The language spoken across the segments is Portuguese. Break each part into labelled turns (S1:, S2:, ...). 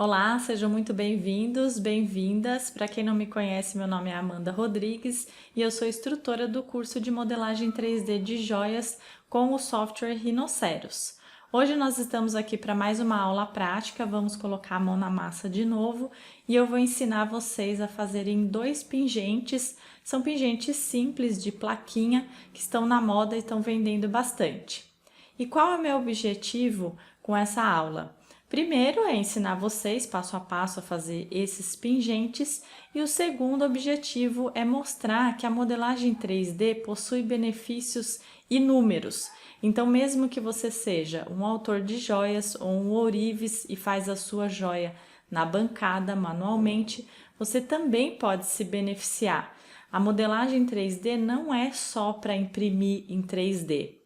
S1: Olá, sejam muito bem-vindos, bem-vindas. Para quem não me conhece, meu nome é Amanda Rodrigues e eu sou instrutora do curso de modelagem 3D de joias com o software Rhinoceros. Hoje nós estamos aqui para mais uma aula prática, vamos colocar a mão na massa de novo e eu vou ensinar vocês a fazerem dois pingentes. São pingentes simples de plaquinha que estão na moda e estão vendendo bastante. E qual é o meu objetivo com essa aula? Primeiro é ensinar vocês passo a passo a fazer esses pingentes e o segundo objetivo é mostrar que a modelagem 3D possui benefícios inúmeros. Então, mesmo que você seja um autor de joias ou um ourives e faz a sua joia na bancada manualmente, você também pode se beneficiar. A modelagem 3D não é só para imprimir em 3D.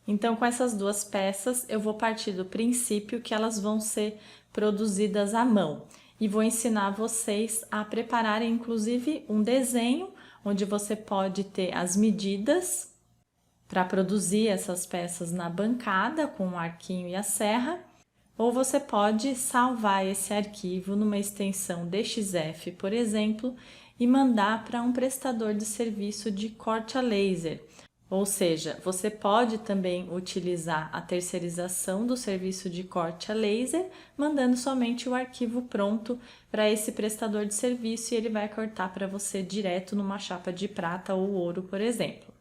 S1: Então, com essas duas peças, eu vou partir do princípio que elas vão ser produzidas à mão e vou ensinar vocês a prepararem, inclusive, um desenho onde você pode ter as medidas para produzir essas peças na bancada com o arquinho e a serra, ou você pode salvar esse arquivo numa extensão DXF, por exemplo, e mandar para um prestador de serviço de corte a laser. Ou seja, você pode também utilizar a terceirização do serviço de corte a laser, mandando somente o arquivo pronto para esse prestador de serviço e ele vai cortar para você direto numa chapa de prata ou ouro, por exemplo.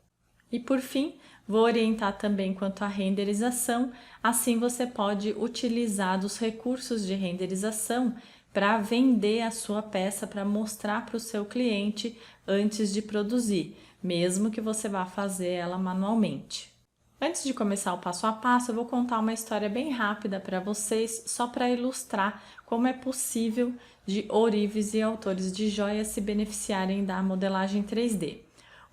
S1: E por fim, vou orientar também quanto à renderização, assim você pode utilizar dos recursos de renderização para vender a sua peça, para mostrar para o seu cliente antes de produzir, mesmo que você vá fazer ela manualmente. Antes de começar o passo a passo, eu vou contar uma história bem rápida para vocês, só para ilustrar como é possível de ourives e autores de joias se beneficiarem da modelagem 3D.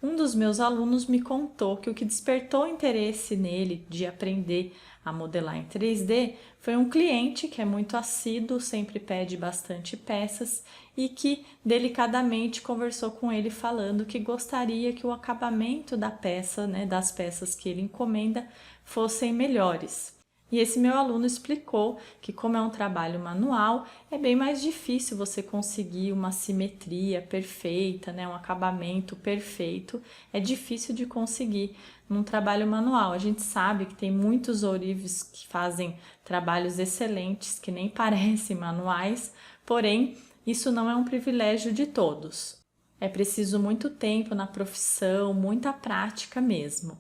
S1: Um dos meus alunos me contou que o que despertou interesse nele de aprender a modelar em 3D foi um cliente que é muito assíduo, sempre pede bastante peças e que delicadamente conversou com ele falando que gostaria que o acabamento da peça, das peças que ele encomenda, fossem melhores. E esse meu aluno explicou que, como é um trabalho manual, é bem mais difícil você conseguir uma simetria perfeita, um acabamento perfeito. É difícil de conseguir num trabalho manual. A gente sabe que tem muitos ourives que fazem trabalhos excelentes, que nem parecem manuais, porém, isso não é um privilégio de todos. É preciso muito tempo na profissão, muita prática mesmo.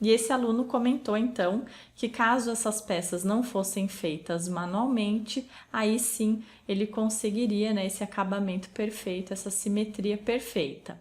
S1: E esse aluno comentou então que caso essas peças não fossem feitas manualmente, aí sim ele conseguiria esse acabamento perfeito, essa simetria perfeita.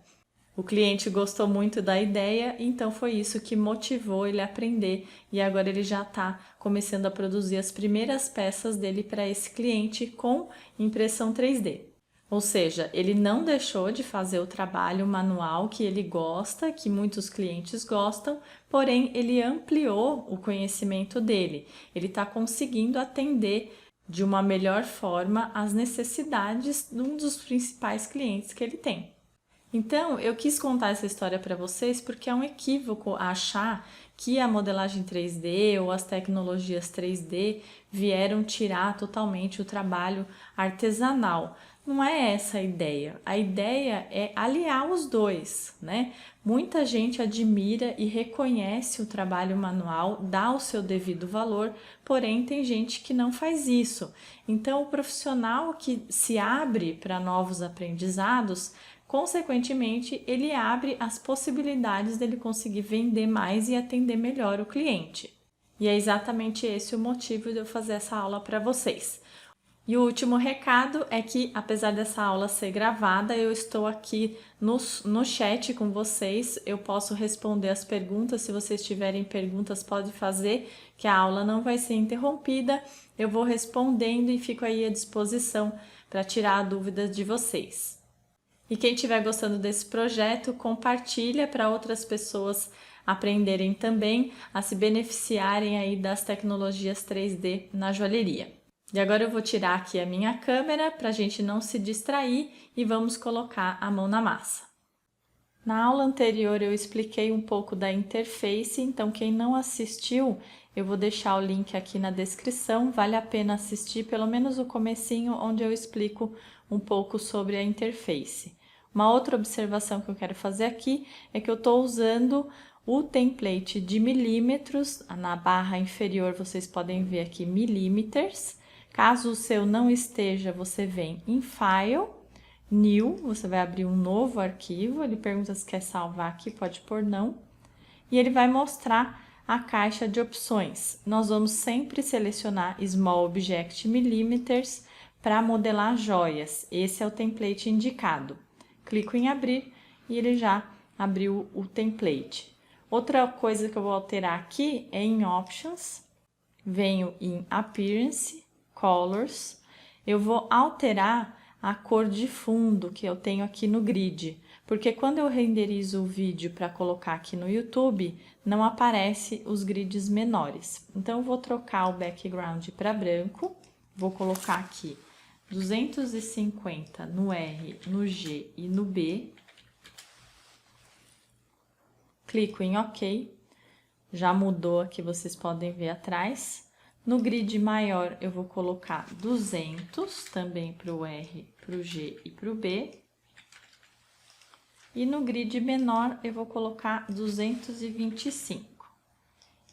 S1: O cliente gostou muito da ideia, então foi isso que motivou ele a aprender e agora ele já está começando a produzir as primeiras peças dele para esse cliente com impressão 3D. Ou seja, ele não deixou de fazer o trabalho manual que ele gosta, que muitos clientes gostam, porém ele ampliou o conhecimento dele. Ele está conseguindo atender de uma melhor forma as necessidades de um dos principais clientes que ele tem. Então, eu quis contar essa história para vocês porque é um equívoco achar que a modelagem 3D ou as tecnologias 3D vieram tirar totalmente o trabalho artesanal. Não é essa a ideia. A ideia é aliar os dois, Muita gente admira e reconhece o trabalho manual, dá o seu devido valor, porém tem gente que não faz isso. Então, o profissional que se abre para novos aprendizados, consequentemente, ele abre as possibilidades dele conseguir vender mais e atender melhor o cliente. E é exatamente esse o motivo de eu fazer essa aula para vocês. E o último recado é que, apesar dessa aula ser gravada, eu estou aqui no chat com vocês. Eu posso responder as perguntas. Se vocês tiverem perguntas, pode fazer, que a aula não vai ser interrompida. Eu vou respondendo e fico aí à disposição para tirar dúvidas de vocês. E quem estiver gostando desse projeto, compartilha para outras pessoas aprenderem também a se beneficiarem aí das tecnologias 3D na joalheria. E agora eu vou tirar aqui a minha câmera para a gente não se distrair e vamos colocar a mão na massa. Na aula anterior eu expliquei um pouco da interface, então quem não assistiu, eu vou deixar o link aqui na descrição, vale a pena assistir pelo menos o comecinho, onde eu explico um pouco sobre a interface. Uma outra observação que eu quero fazer aqui é que eu estou usando o template de milímetros, na barra inferior vocês podem ver aqui milímetros. Caso o seu não esteja, você vem em File, New, você vai abrir um novo arquivo, ele pergunta se quer salvar aqui, pode pôr não. E ele vai mostrar a caixa de opções. Nós vamos sempre selecionar Small Object Millimeters para modelar joias. Esse é o template indicado. Clico em abrir e ele já abriu o template. Outra coisa que eu vou alterar aqui é em Options, venho em Appearance, Colors, eu vou alterar a cor de fundo que eu tenho aqui no grid, porque quando eu renderizo o vídeo para colocar aqui no YouTube, não aparece os grids menores. Então, eu vou trocar o background para branco, vou colocar aqui 250 no R, no G e no B. Clico em OK, já mudou aqui, vocês podem ver atrás. No grid maior, eu vou colocar 200, também para o R, para o G e para o B. E no grid menor, eu vou colocar 225.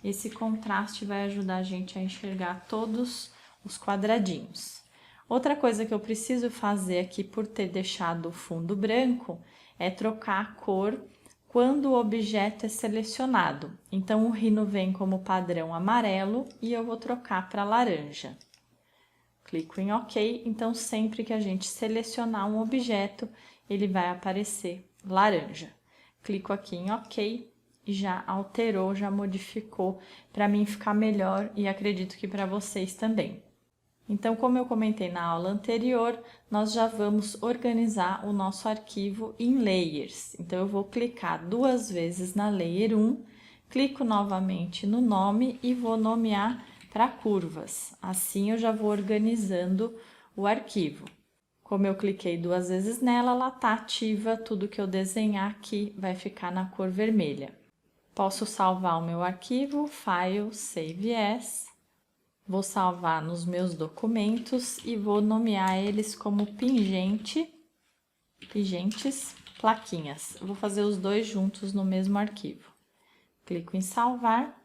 S1: Esse contraste vai ajudar a gente a enxergar todos os quadradinhos. Outra coisa que eu preciso fazer aqui, por ter deixado o fundo branco, é trocar a cor quando o objeto é selecionado. Então, o Rhino vem como padrão amarelo e eu vou trocar para laranja. Clico em OK, então sempre que a gente selecionar um objeto, ele vai aparecer laranja. Clico aqui em OK e já alterou, já modificou para mim ficar melhor e acredito que para vocês também. Então, como eu comentei na aula anterior, nós já vamos organizar o nosso arquivo em layers. Então, eu vou clicar 2 vezes na layer 1, clico novamente no nome e vou nomear para curvas. Assim, eu já vou organizando o arquivo. Como eu cliquei 2 vezes nela, ela está ativa, tudo que eu desenhar aqui vai ficar na cor vermelha. Posso salvar o meu arquivo, File, Save As. Vou salvar nos meus documentos e vou nomear eles como pingentes, plaquinhas. Eu vou fazer os dois juntos no mesmo arquivo. Clico em salvar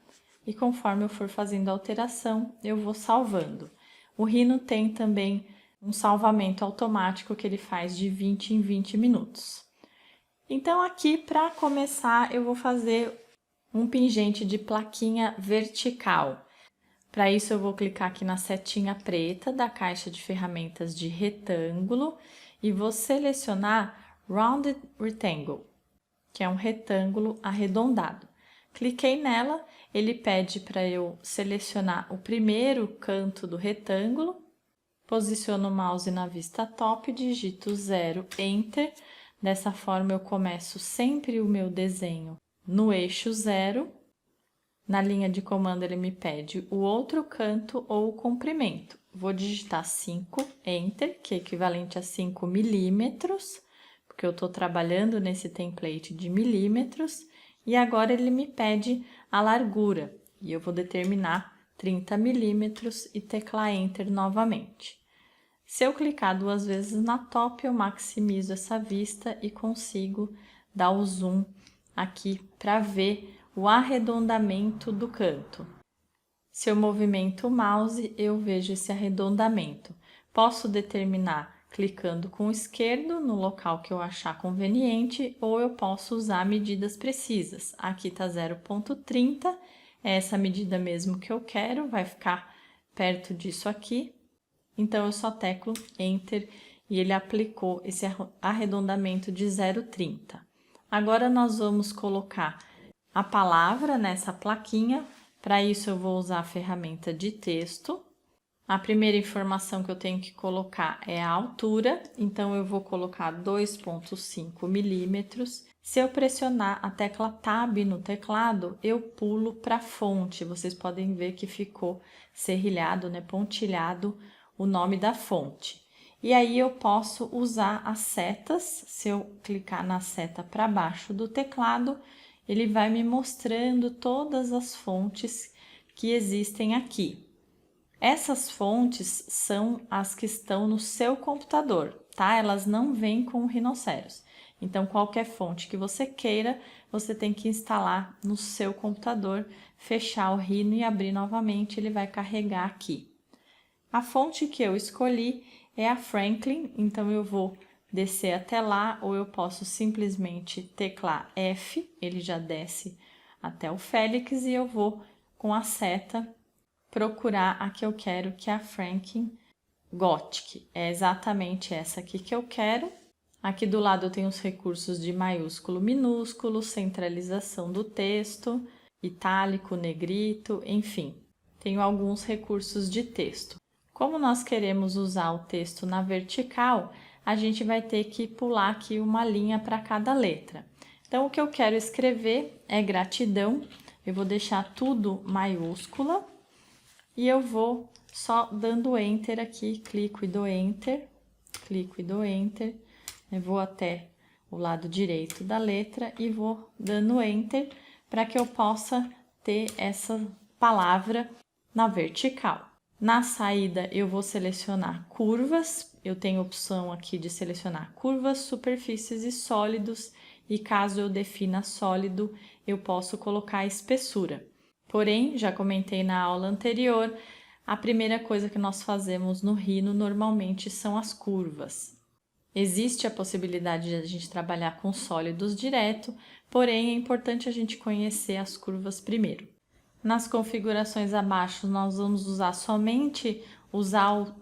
S1: e conforme eu for fazendo a alteração, eu vou salvando. O Rhino tem também um salvamento automático que ele faz de 20 em 20 minutos. Então, aqui, para começar, eu vou fazer um pingente de plaquinha vertical. Para isso, eu vou clicar aqui na setinha preta da caixa de ferramentas de retângulo e vou selecionar Rounded Rectangle, que é um retângulo arredondado. Cliquei nela, ele pede para eu selecionar o primeiro canto do retângulo, posiciono o mouse na vista top, digito 0, Enter. Dessa forma, eu começo sempre o meu desenho no eixo 0. Na linha de comando, ele me pede o outro canto ou o comprimento. Vou digitar 5, Enter, que é equivalente a 5 milímetros, porque eu estou trabalhando nesse template de milímetros. E agora ele me pede a largura, e eu vou determinar 30 milímetros e teclar Enter novamente. Se eu clicar 2 vezes na top, eu maximizo essa vista e consigo dar o zoom aqui para ver o arredondamento do canto. Se eu movimento o mouse, eu vejo esse arredondamento. Posso determinar clicando com o esquerdo no local que eu achar conveniente, ou eu posso usar medidas precisas. Aqui está 0,30, é essa medida mesmo que eu quero, vai ficar perto disso aqui. Então, eu só teclo Enter e ele aplicou esse arredondamento de 0,30. Agora, nós vamos colocar a palavra nessa plaquinha. Para isso, eu vou usar a ferramenta de texto. A primeira informação que eu tenho que colocar é a altura, então eu vou colocar 2,5 milímetros. Se eu pressionar a tecla Tab no teclado, eu pulo para a fonte. Vocês podem ver que ficou serrilhado, né, pontilhado o nome da fonte. E aí eu posso usar as setas. Se eu clicar na seta para baixo do teclado, ele vai me mostrando todas as fontes que existem aqui. Essas fontes são as que estão no seu computador, tá? Elas não vêm com o Rhinoceros. Então, qualquer fonte que você queira, você tem que instalar no seu computador, fechar o Rhino e abrir novamente, ele vai carregar aqui. A fonte que eu escolhi é a Franklin, então eu vou descer até lá, ou eu posso simplesmente teclar F, ele já desce até o Félix, e eu vou com a seta procurar a que eu quero, que é a Franklin Gothic. É exatamente essa aqui que eu quero. Aqui do lado eu tenho os recursos de maiúsculo, minúsculo, centralização do texto, itálico, negrito, enfim. Tenho alguns recursos de texto. Como nós queremos usar o texto na vertical, a gente vai ter que pular aqui uma linha para cada letra. Então, o que eu quero escrever é gratidão. Eu vou deixar tudo maiúscula e eu vou só dando Enter aqui, clico e dou Enter, clico e dou Enter. Eu vou até o lado direito da letra e vou dando Enter para que eu possa ter essa palavra na vertical. Na saída, eu vou selecionar curvas. Eu tenho opção aqui de selecionar curvas, superfícies e sólidos. E caso eu defina sólido, eu posso colocar espessura. Porém, já comentei na aula anterior, a primeira coisa que nós fazemos no Rhino normalmente são as curvas. Existe a possibilidade de a gente trabalhar com sólidos direto, porém é importante a gente conhecer as curvas primeiro. Nas configurações abaixo, nós vamos usar somente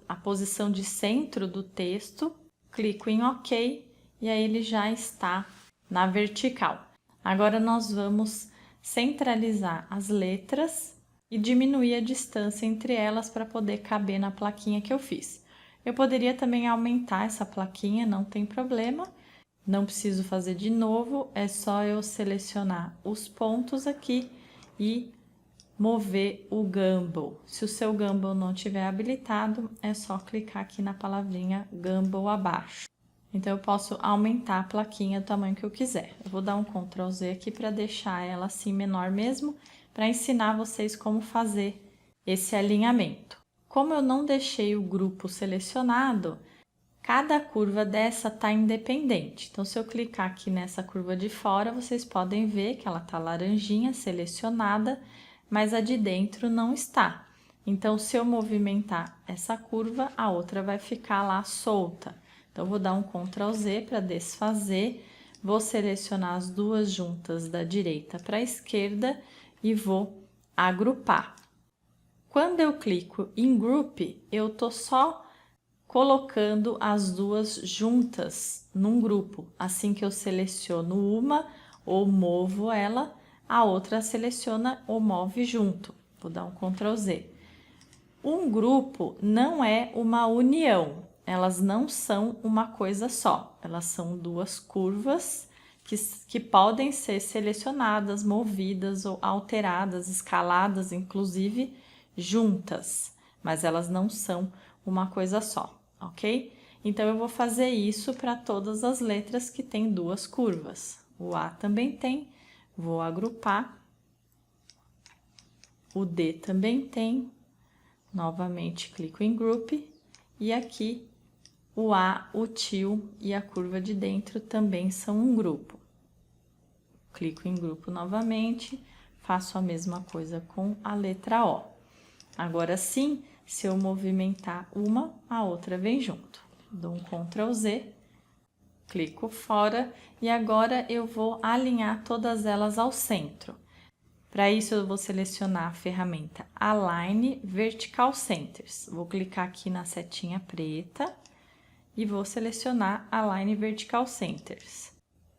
S1: a posição de centro do texto. Clico em OK e aí ele já está na vertical. Agora nós vamos centralizar as letras e diminuir a distância entre elas para poder caber na plaquinha que eu fiz. Eu poderia também aumentar essa plaquinha, não tem problema. Não preciso fazer de novo, é só eu selecionar os pontos aqui e mover o Gumball. Se o seu Gumball não estiver habilitado, é só clicar aqui na palavrinha Gumball abaixo. Então, eu posso aumentar a plaquinha do tamanho que eu quiser. Eu vou dar um Ctrl Z aqui para deixar ela assim menor mesmo, para ensinar vocês como fazer esse alinhamento. Como eu não deixei o grupo selecionado, cada curva dessa está independente. Então, se eu clicar aqui nessa curva de fora, vocês podem ver que ela está laranjinha, selecionada, mas a de dentro não está. Então, se eu movimentar essa curva, a outra vai ficar lá solta. Então, vou dar um Ctrl Z para desfazer, vou selecionar as duas juntas da direita para a esquerda e vou agrupar. Quando eu clico em Group, eu tô só colocando as duas juntas num grupo. Assim que eu seleciono uma ou movo ela, a outra seleciona ou move junto. Vou dar um Ctrl Z. Um grupo não é uma união, elas não são uma coisa só, elas são duas curvas que podem ser selecionadas, movidas ou alteradas, escaladas, inclusive juntas, mas elas não são uma coisa só, ok? Então, eu vou fazer isso para todas as letras que têm duas curvas. O A também tem, vou agrupar. O D também tem. Novamente, clico em Group. E aqui, o A, o tio e a curva de dentro também são um grupo. Clico em Grupo novamente. Faço a mesma coisa com a letra O. Agora sim, se eu movimentar uma, a outra vem junto. Dou um Ctrl Z, clico fora e agora eu vou alinhar todas elas ao centro. Para isso, eu vou selecionar a ferramenta Align Vertical Centers. Vou clicar aqui na setinha preta e vou selecionar Align Vertical Centers.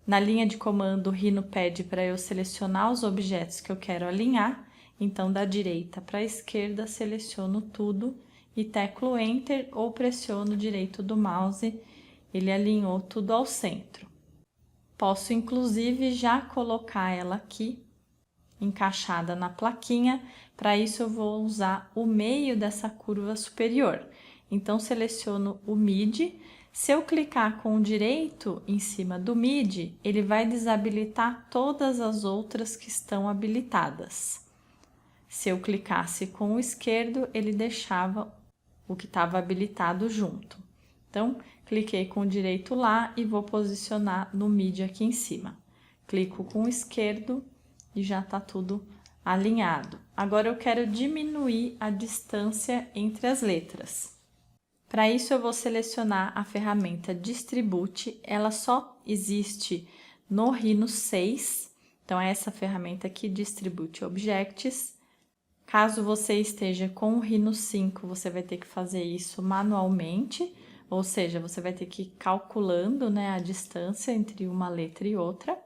S1: Na linha de comando, o Rhino pede para eu selecionar os objetos que eu quero alinhar. Então, da direita para a esquerda, seleciono tudo e teclo Enter ou pressiono o direito do mouse. Ele alinhou tudo ao centro. Posso, inclusive, já colocar ela aqui, encaixada na plaquinha. Para isso, eu vou usar o meio dessa curva superior. então seleciono o MIDI. Se eu clicar com o direito em cima do MIDI, ele vai desabilitar todas as outras que estão habilitadas. Se eu clicasse com o esquerdo, ele deixava o que estava habilitado junto. Então, cliquei com o direito lá e vou posicionar no MIDI aqui em cima. Clico com o esquerdo e já está tudo alinhado. Agora eu quero diminuir a distância entre as letras. Para isso eu vou selecionar a ferramenta Distribute, ela só existe no Rhino 6, então é essa ferramenta aqui, Distribute Objects. Caso você esteja com o Rhino 5, você vai ter que fazer isso manualmente, ou seja, você vai ter que ir calculando, né, a distância entre uma letra e outra.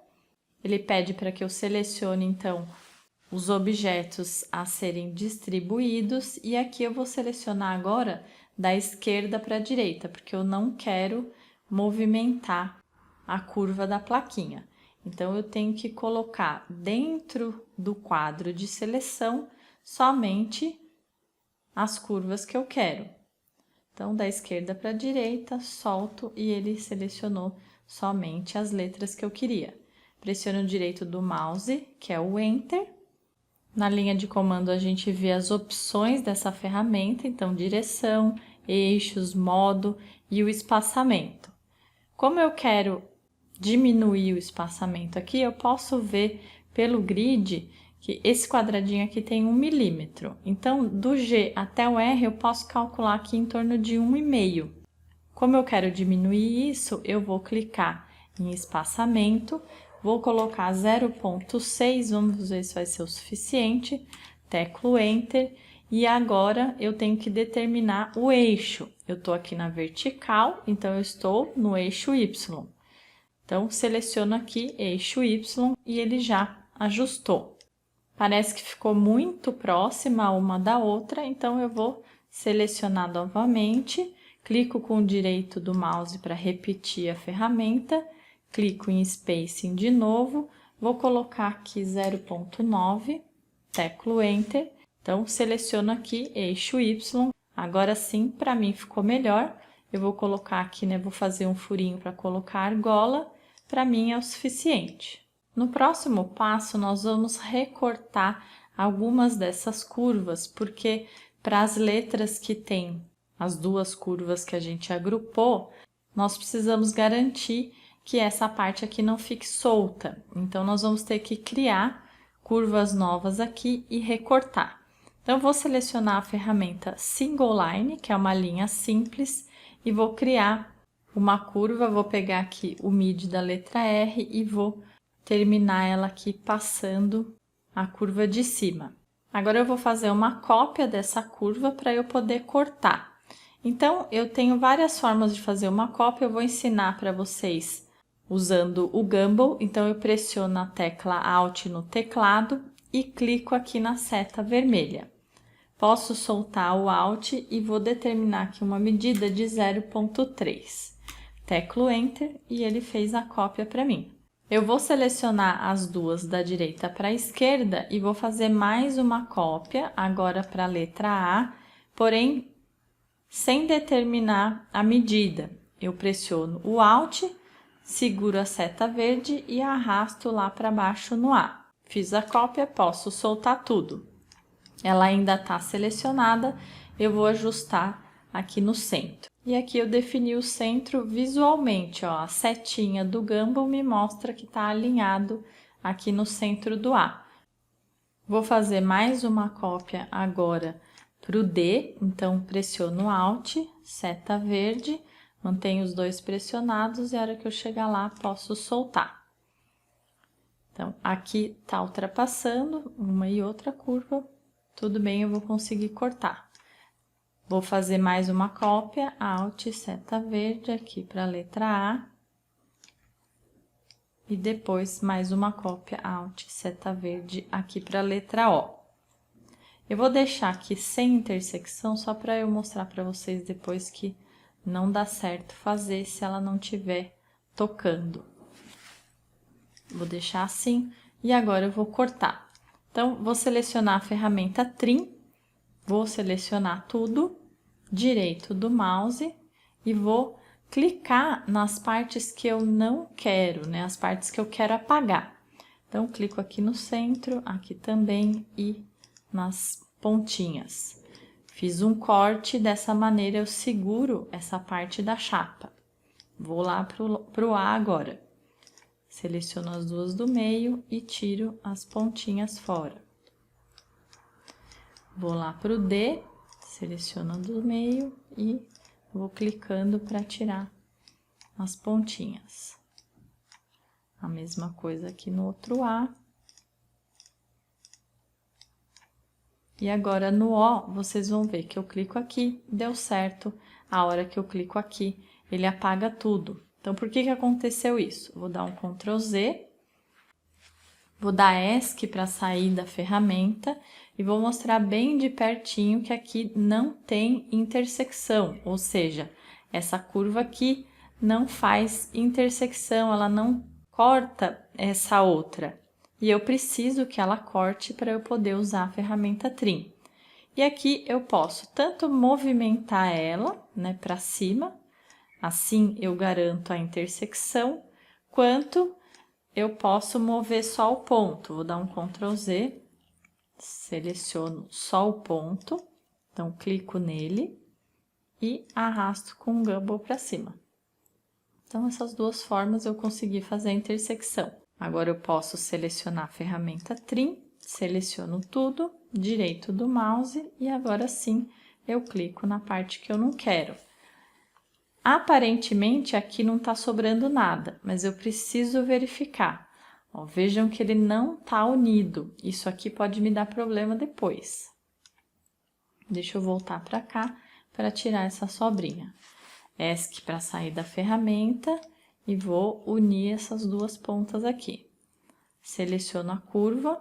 S1: Ele pede para que eu selecione, então, os objetos a serem distribuídos, e aqui eu vou selecionar agora da esquerda para a direita, porque eu não quero movimentar a curva da plaquinha. Então, eu tenho que colocar dentro do quadro de seleção somente as curvas que eu quero. Então, da esquerda para a direita, solto e ele selecionou somente as letras que eu queria. Pressiono o direito do mouse, que é o Enter. Na linha de comando a gente vê as opções dessa ferramenta, então direção, eixos, modo e o espaçamento. Como eu quero diminuir o espaçamento aqui, eu posso ver pelo grid que esse quadradinho aqui tem 1 milímetro. Então, do G até o R eu posso calcular aqui em torno de 1,5. Como eu quero diminuir isso, eu vou clicar em espaçamento, vou colocar 0,6, vamos ver se vai ser o suficiente, teclo Enter, e agora eu tenho que determinar o eixo. Eu estou aqui na vertical, então eu estou no eixo Y. Então, seleciono aqui eixo Y e ele já ajustou. Parece que ficou muito próxima uma da outra, então eu vou selecionar novamente, clico com o direito do mouse para repetir a ferramenta, clico em Spacing de novo, vou colocar aqui 0,9, teclo Enter, então seleciono aqui eixo Y, agora sim, para mim ficou melhor, eu vou colocar aqui, né, vou fazer um furinho para colocar a argola, para mim é o suficiente. No próximo passo, nós vamos recortar algumas dessas curvas, porque para as letras que tem as duas curvas que a gente agrupou, nós precisamos garantir que essa parte aqui não fique solta. Então, nós vamos ter que criar curvas novas aqui e recortar. Então, eu vou selecionar a ferramenta Single Line, que é uma linha simples, e vou criar uma curva, vou pegar aqui o MIDI da letra R e vou terminar ela aqui passando a curva de cima. Agora eu vou fazer uma cópia dessa curva para eu poder cortar. Então, eu tenho várias formas de fazer uma cópia, eu vou ensinar para vocês usando o Gumball. Então, eu pressiono a tecla Alt no teclado e clico aqui na seta vermelha. Posso soltar o Alt e vou determinar aqui uma medida de 0,3. Teclo Enter e ele fez a cópia para mim. Eu vou selecionar as duas da direita para a esquerda e vou fazer mais uma cópia, agora para a letra A, porém, sem determinar a medida. Eu pressiono o Alt, seguro a seta verde e arrasto lá para baixo no A. Fiz a cópia, posso soltar tudo. Ela ainda está selecionada, eu vou ajustar aqui no centro. E aqui eu defini o centro visualmente, ó, a setinha do Gumball me mostra que está alinhado aqui no centro do A. Vou fazer mais uma cópia agora para o D, então pressiono Alt, seta verde, mantenho os dois pressionados e a hora que eu chegar lá posso soltar. Então, aqui está ultrapassando uma e outra curva, tudo bem, eu vou conseguir cortar. Vou fazer mais uma cópia, Alt, seta verde aqui para a letra A. E depois mais uma cópia, Alt, seta verde aqui para a letra O. Eu vou deixar aqui sem intersecção, só para eu mostrar para vocês depois que não dá certo fazer se ela não estiver tocando. Vou deixar assim e agora eu vou cortar. Então, vou selecionar a ferramenta Trim, vou selecionar tudo direito do mouse e vou clicar nas partes que eu não quero, né? As partes que eu quero apagar. Então, clico aqui no centro, aqui também e nas pontinhas. Fiz um corte, dessa maneira eu seguro essa parte da chapa. Vou lá pro A agora. Seleciono as duas do meio e tiro as pontinhas fora. Vou lá pro D, seleciono a do meio e vou clicando para tirar as pontinhas. A mesma coisa aqui no outro A. E agora no O, vocês vão ver que eu clico aqui, deu certo. A hora que eu clico aqui, ele apaga tudo. Então, por que aconteceu isso? Vou dar um Ctrl Z, vou dar ESC para sair da ferramenta e vou mostrar bem de pertinho que aqui não tem intersecção, ou seja, essa curva aqui não faz intersecção, ela não corta essa outra. E eu preciso que ela corte para eu poder usar a ferramenta Trim. E aqui eu posso tanto movimentar ela, né, para cima, assim eu garanto a intersecção, quanto eu posso mover só o ponto. Vou dar um Ctrl Z, seleciono só o ponto, então clico nele e arrasto com o Gumball para cima. Então, essas duas formas eu consegui fazer a intersecção. Agora eu posso selecionar a ferramenta Trim, seleciono tudo, direito do mouse e agora sim eu clico na parte que eu não quero. Aparentemente aqui não está sobrando nada, mas eu preciso verificar. Ó, vejam que ele não está unido, isso aqui pode me dar problema depois. Deixa eu voltar para cá para tirar essa sobrinha. ESC para sair da ferramenta e vou unir essas duas pontas aqui. Seleciono a curva,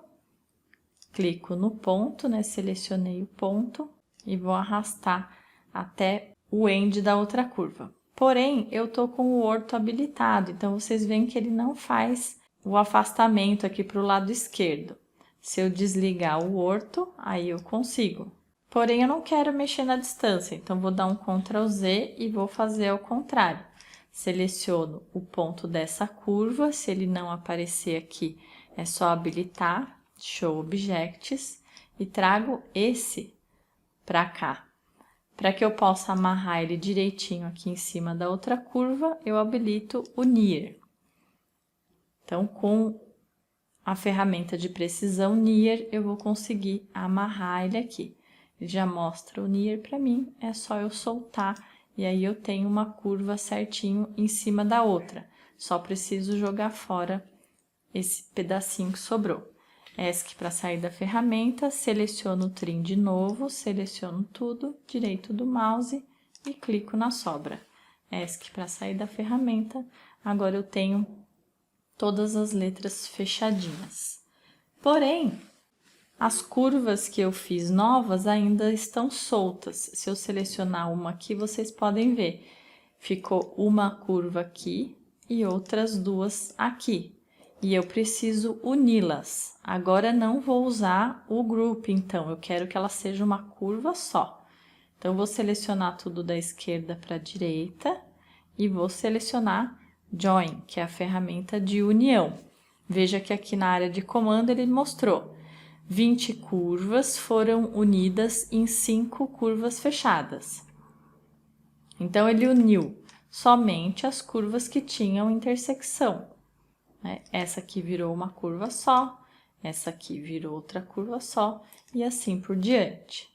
S1: clico no ponto, né? Selecionei o ponto e vou arrastar até o end da outra curva. Porém, eu tô com o orto habilitado, então vocês veem que ele não faz o afastamento aqui para o lado esquerdo. Se eu desligar o orto, aí eu consigo. Porém, eu não quero mexer na distância, então vou dar um Ctrl Z e vou fazer ao contrário. Seleciono o ponto dessa curva, se ele não aparecer aqui, é só habilitar, Show Objects, e trago esse para cá. Para que eu possa amarrar ele direitinho aqui em cima da outra curva, eu habilito o Near. Então, com a ferramenta de precisão Near, eu vou conseguir amarrar ele aqui. Ele já mostra o Near para mim, é só eu soltar e aí eu tenho uma curva certinho em cima da outra. Só preciso jogar fora esse pedacinho que sobrou. ESC para sair da ferramenta, seleciono o Trim de novo, seleciono tudo, direito do mouse e clico na sobra. ESC para sair da ferramenta, agora eu tenho todas as letras fechadinhas. Porém, as curvas que eu fiz novas ainda estão soltas. Se eu selecionar uma aqui, vocês podem ver. Ficou uma curva aqui e outras duas aqui. E eu preciso uni-las. Agora não vou usar o group, então. Eu quero que ela seja uma curva só. Então, vou selecionar tudo da esquerda para a direita e vou selecionar Join, que é a ferramenta de união. Veja que aqui na área de comando ele mostrou 20 curvas foram unidas em 5 curvas fechadas. Então, ele uniu somente as curvas que tinham intersecção. Essa aqui virou uma curva só, essa aqui virou outra curva só e assim por diante.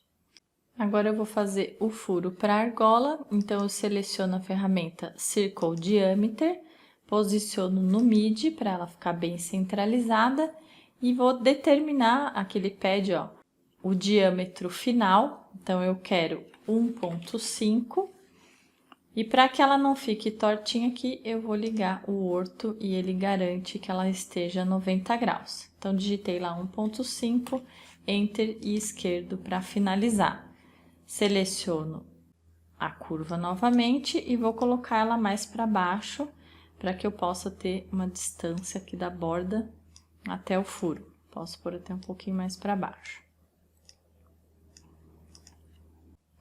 S1: Agora eu vou fazer o furo para a argola, então eu seleciono a ferramenta Circle Diameter, posiciono no mid para ela ficar bem centralizada e vou determinar, aqui ele pede ó, o diâmetro final, então eu quero 1,5. E para que ela não fique tortinha aqui, eu vou ligar o orto e ele garante que ela esteja 90 graus. Então, digitei lá 1,5, Enter e esquerdo para finalizar. Seleciono a curva novamente e vou colocar ela mais para baixo, para que eu possa ter uma distância aqui da borda até o furo. Posso pôr até um pouquinho mais para baixo.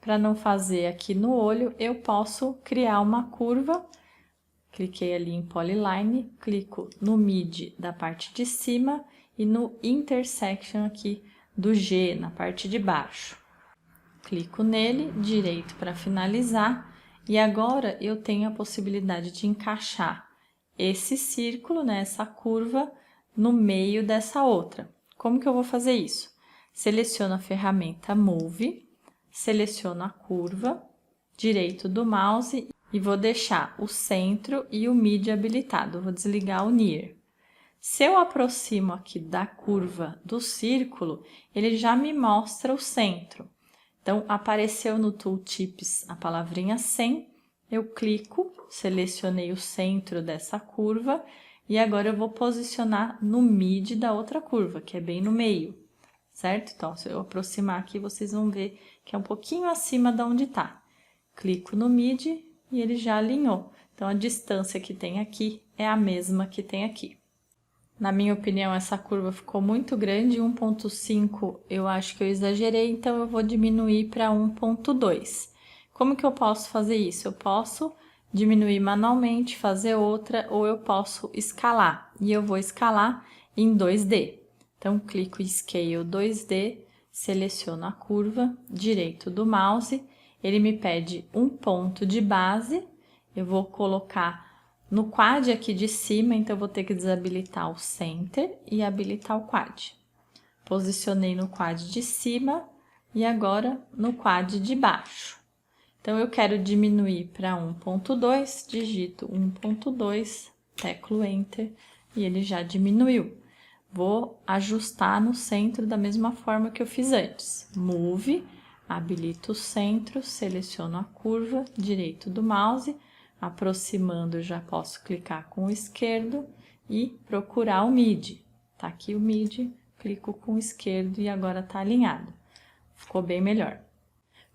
S1: Para não fazer aqui no olho, eu posso criar uma curva. Cliquei ali em Polyline, clico no Mid da parte de cima e no Intersection aqui do G, na parte de baixo. Clico nele, direito para finalizar, e agora eu tenho a possibilidade de encaixar esse círculo, né, essa curva, no meio dessa outra. Como que eu vou fazer isso? Seleciono a ferramenta Move, seleciono a curva, direito do mouse e vou deixar o centro e o mid habilitado. Vou desligar o Near. Se eu aproximo aqui da curva do círculo, ele já me mostra o centro. Então, apareceu no Tooltips a palavrinha 100, eu clico, selecionei o centro dessa curva e agora eu vou posicionar no mid da outra curva, que é bem no meio, certo? Então, se eu aproximar aqui, vocês vão ver que é um pouquinho acima de onde está. Clico no mid e ele já alinhou. Então, a distância que tem aqui é a mesma que tem aqui. Na minha opinião, essa curva ficou muito grande, 1.5 eu acho que eu exagerei, então eu vou diminuir para 1.2. Como que eu posso fazer isso? Eu posso diminuir manualmente, fazer outra, ou eu posso escalar. E eu vou escalar em 2D. Então, clico em Scale 2D, seleciono a curva, direito do mouse, ele me pede um ponto de base, eu vou colocar no quad aqui de cima, então eu vou ter que desabilitar o Center e habilitar o quad. Posicionei no quad de cima e agora no quad de baixo. Então, eu quero diminuir para 1.2, digito 1.2, teclo Enter e ele já diminuiu. Vou ajustar no centro da mesma forma que eu fiz antes. Move, habilito o centro, seleciono a curva, direito do mouse, aproximando já posso clicar com o esquerdo e procurar o mid. Tá aqui o mid, clico com o esquerdo e agora tá alinhado. Ficou bem melhor.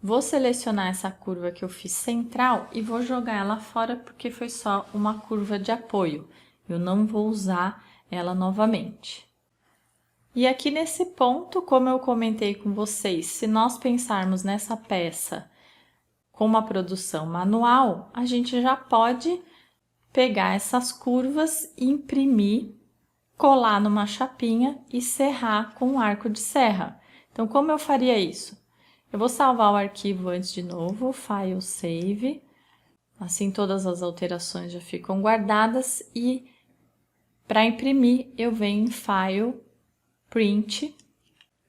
S1: Vou selecionar essa curva que eu fiz central e vou jogar ela fora porque foi só uma curva de apoio. Eu não vou usar ela novamente. E aqui nesse ponto, como eu comentei com vocês, se nós pensarmos nessa peça com uma produção manual, a gente já pode pegar essas curvas, imprimir, colar numa chapinha e serrar com um arco de serra. Então, como eu faria isso? Eu vou salvar o arquivo antes de novo, File Save, assim todas as alterações já ficam guardadas e para imprimir eu venho em File, Print.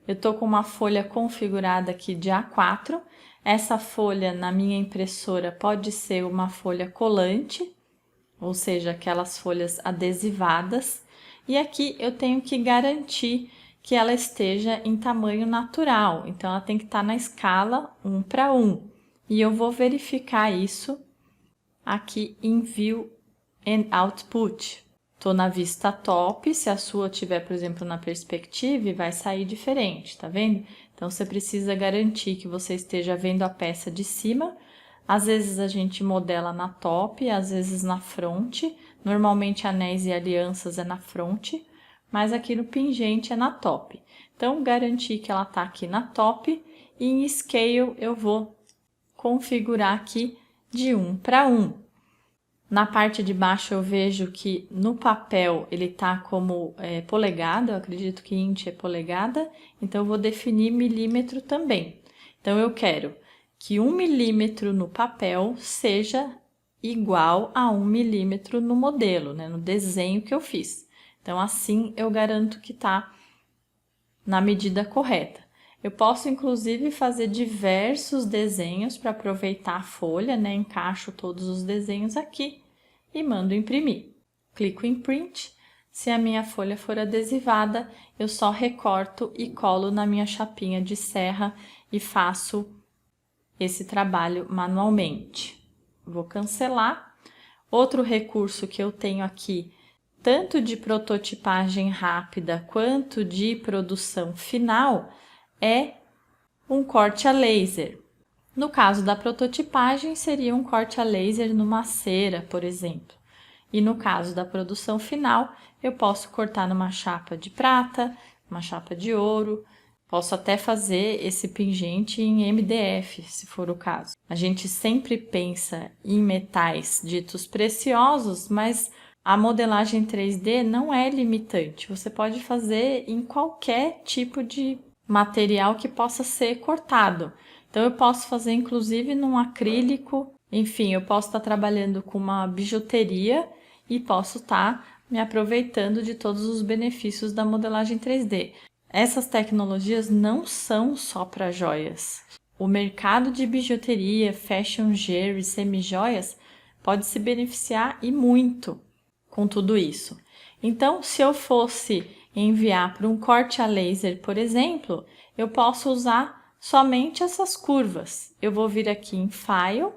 S1: Eu tô com uma folha configurada aqui de A4. Essa folha na minha impressora pode ser uma folha colante, ou seja, aquelas folhas adesivadas. E aqui eu tenho que garantir que ela esteja em tamanho natural. Então, ela tem que estar na escala 1:1. E eu vou verificar isso aqui em View and Output. Estou na vista top, se a sua tiver, por exemplo, na perspectiva, vai sair diferente, tá vendo? Então, você precisa garantir que você esteja vendo a peça de cima. Às vezes a gente modela na top, às vezes na fronte. Normalmente anéis e alianças é na fronte, mas aqui no pingente é na top. Então, garantir que ela tá aqui na top e em Scale eu vou configurar aqui de 1:1. Na parte de baixo eu vejo que no papel ele tá como polegada, eu acredito que int é polegada, então eu vou definir milímetro também. Então eu quero que 1 milímetro no papel seja igual a 1 milímetro no modelo, né, no desenho que eu fiz. Então assim eu garanto que tá na medida correta. Eu posso inclusive fazer diversos desenhos para aproveitar a folha, né? Encaixo todos os desenhos aqui e mando imprimir. Clico em Print. Se a minha folha for adesivada, eu só recorto e colo na minha chapinha de serra e faço esse trabalho manualmente. Vou cancelar. Outro recurso que eu tenho aqui, tanto de prototipagem rápida quanto de produção final, é um corte a laser. No caso da prototipagem, seria um corte a laser numa cera, por exemplo. E no caso da produção final, eu posso cortar numa chapa de prata, uma chapa de ouro, Posso até fazer esse pingente em MDF, se for o caso. A gente sempre pensa em metais ditos preciosos, mas a modelagem 3D não é limitante. Você pode fazer em qualquer tipo de material que possa ser cortado. Então, eu posso fazer inclusive num acrílico. Enfim, eu posso estar trabalhando com uma bijuteria e posso estar me aproveitando de todos os benefícios da modelagem 3D. Essas tecnologias não são só para joias. O mercado de bijuteria, fashion jewelry, semi-joias pode se beneficiar e muito com tudo isso. Então, se eu fosse enviar para um corte a laser, por exemplo, eu posso usar somente essas curvas. Eu vou vir aqui em File,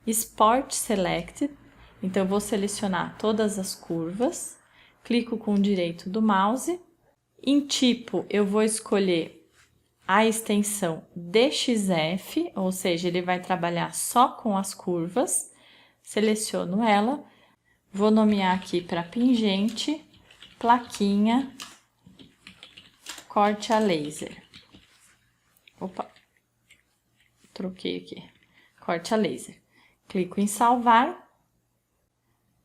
S1: Export Selected, então eu vou selecionar todas as curvas, clico com o direito do mouse. Em tipo, eu vou escolher a extensão DXF, ou seja, ele vai trabalhar só com as curvas. Seleciono ela, vou nomear aqui para pingente, plaquinha, corte a laser. Opa, troquei aqui, corte a laser. Clico em salvar.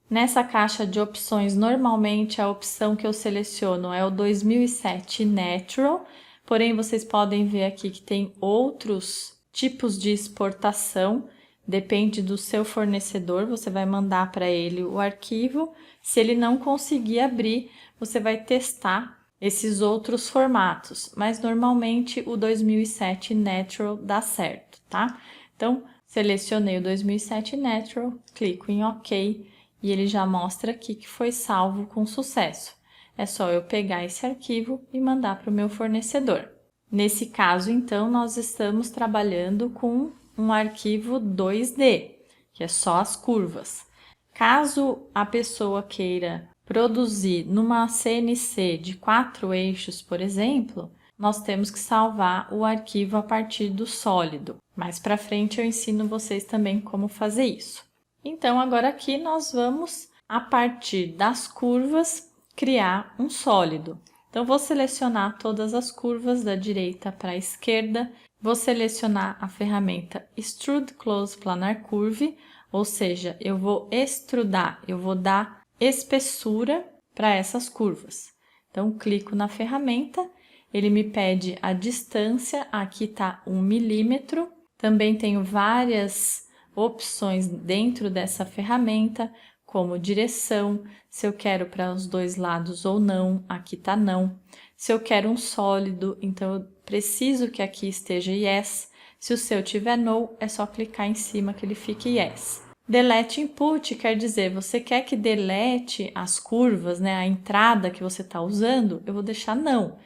S1: Nessa caixa de opções, normalmente a opção que eu seleciono é o 2007 Natural, porém vocês podem ver aqui que tem outros tipos de exportação, depende do seu fornecedor, você vai mandar para ele o arquivo. Se ele não conseguir abrir, você vai testar esses outros formatos, mas normalmente o 2007 Natural dá certo, tá? Então, selecionei o 2007 Natural, clico em OK. E ele já mostra aqui que foi salvo com sucesso. É só eu pegar esse arquivo e mandar para o meu fornecedor. Nesse caso, então, nós estamos trabalhando com um arquivo 2D, que é só as curvas. Caso a pessoa queira produzir numa CNC de 4 eixos, por exemplo, nós temos que salvar o arquivo a partir do sólido. Mais para frente eu ensino vocês também como fazer isso. Então, agora aqui nós vamos, a partir das curvas, criar um sólido. Então, vou selecionar todas as curvas da direita para a esquerda, vou selecionar a ferramenta Extrude Close Planar Curve, ou seja, eu vou extrudar, eu vou dar espessura para essas curvas. Então, clico na ferramenta, ele me pede a distância, aqui está 1 milímetro, também tenho várias opções dentro dessa ferramenta, como direção, se eu quero para os dois lados ou não, aqui tá não. Se eu quero um sólido, então eu preciso que aqui esteja yes. Se o seu tiver no, é só clicar em cima que ele fique yes. Delete input quer dizer, você quer que delete as curvas, né, a entrada que você está usando? Eu vou deixar não,